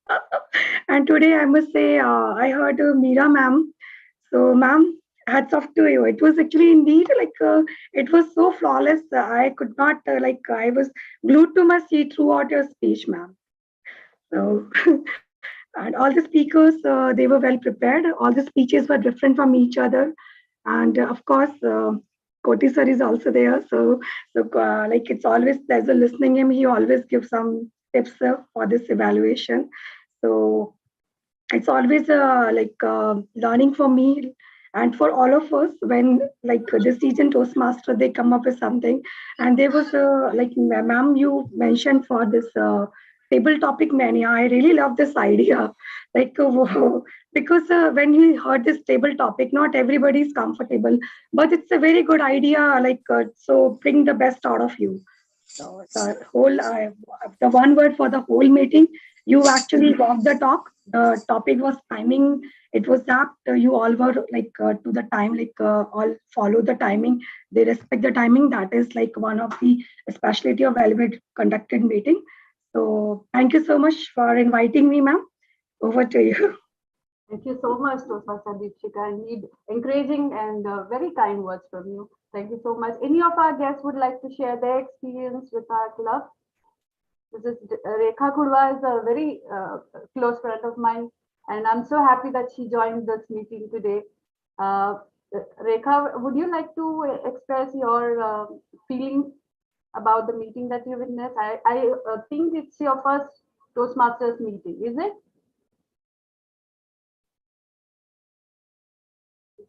And today I must say, I heard Meera, ma'am. So, ma'am, hats off to you. It was actually indeed like, it was so flawless. I could not, I was glued to my seat throughout your speech, ma'am. So, and all the speakers, they were well prepared. All the speeches were different from each other. And of course, Koti sir is also there. So like it's always pleasure listening him. He always gives some tips for this evaluation. So it's always learning for me and for all of us when like the seasoned Toastmaster, they come up with something. And there was like, ma'am, you mentioned for this table topic mania. I really love this idea. Like, because when you heard this table topic, not everybody is comfortable, but it's a very good idea. Like, so bring the best out of you. So the whole, the one word for the whole meeting, you actually walked the talk. The topic was timing. It was apt. You all were like to the time, like all follow the timing. They respect the timing. That is like one of the specialty of Velvet conducted meeting. So thank you so much for inviting me, ma'am. Over to you. Thank you so much, Toastmaster Deepshika. Indeed, encouraging and very kind words from you. Thank you so much. Any of our guests would like to share their experience with our club? This is Rekha Khudwa is a very close friend of mine, and I'm so happy that she joined this meeting today. Rekha, would you like to express your feelings about the meeting that you witnessed? I think it's your first Toastmasters meeting, is it?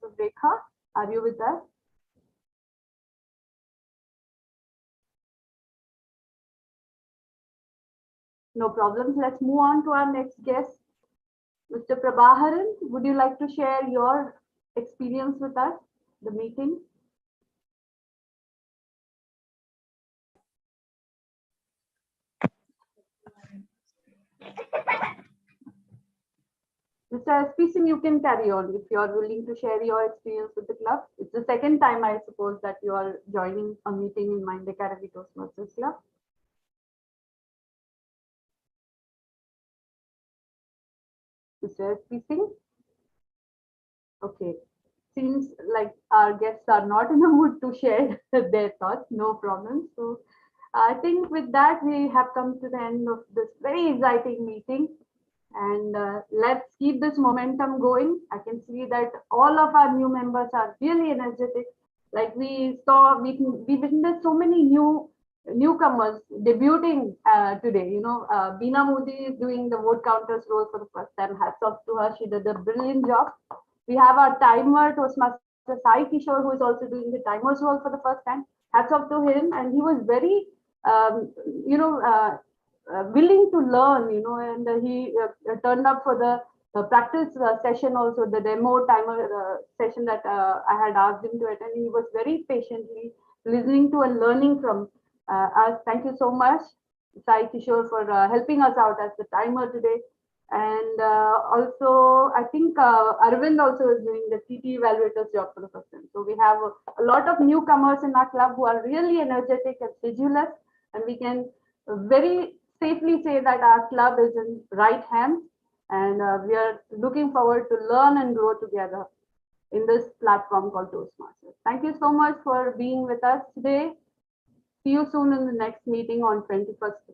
So Rekha, are you with us? No problems. Let's move on to our next guest. Mr. Prabhaharan, would you like to share your experience with us, the meeting? Mr. SP Singh, you can carry on if you are willing to share your experience with the club. It's the second time, I suppose, that you are joining a meeting in Mind Academy Toastmasters Club. Mr. SP Singh? Okay. Seems like our guests are not in a mood to share their thoughts. No problem. So I think with that, we have come to the end of this very exciting meeting. And let's keep this momentum going. I can see that all of our new members are really energetic. Like we saw, we witnessed so many newcomers debuting today. You know, Beena Modi is doing the vote counters role for the first time. Hats off to her. She did a brilliant job. We have our timer, Toastmaster Sai Kishore, who is also doing the timers role for the first time. Hats off to him. And he was very, willing to learn, and he turned up for the practice session, also the demo timer session that I had asked him to attend. He was very patiently listening to and learning from us. Thank you so much, Sai Kishore, for helping us out as the timer today. And also, I think Arvind also is doing the TT evaluator's job for the first time. So we have a lot of newcomers in our club who are really energetic and sedulous, and we can very safely say that our club is in right hands, and we are looking forward to learn and grow together in this platform called Toastmasters. Thank you so much for being with us today. See you soon in the next meeting on 21st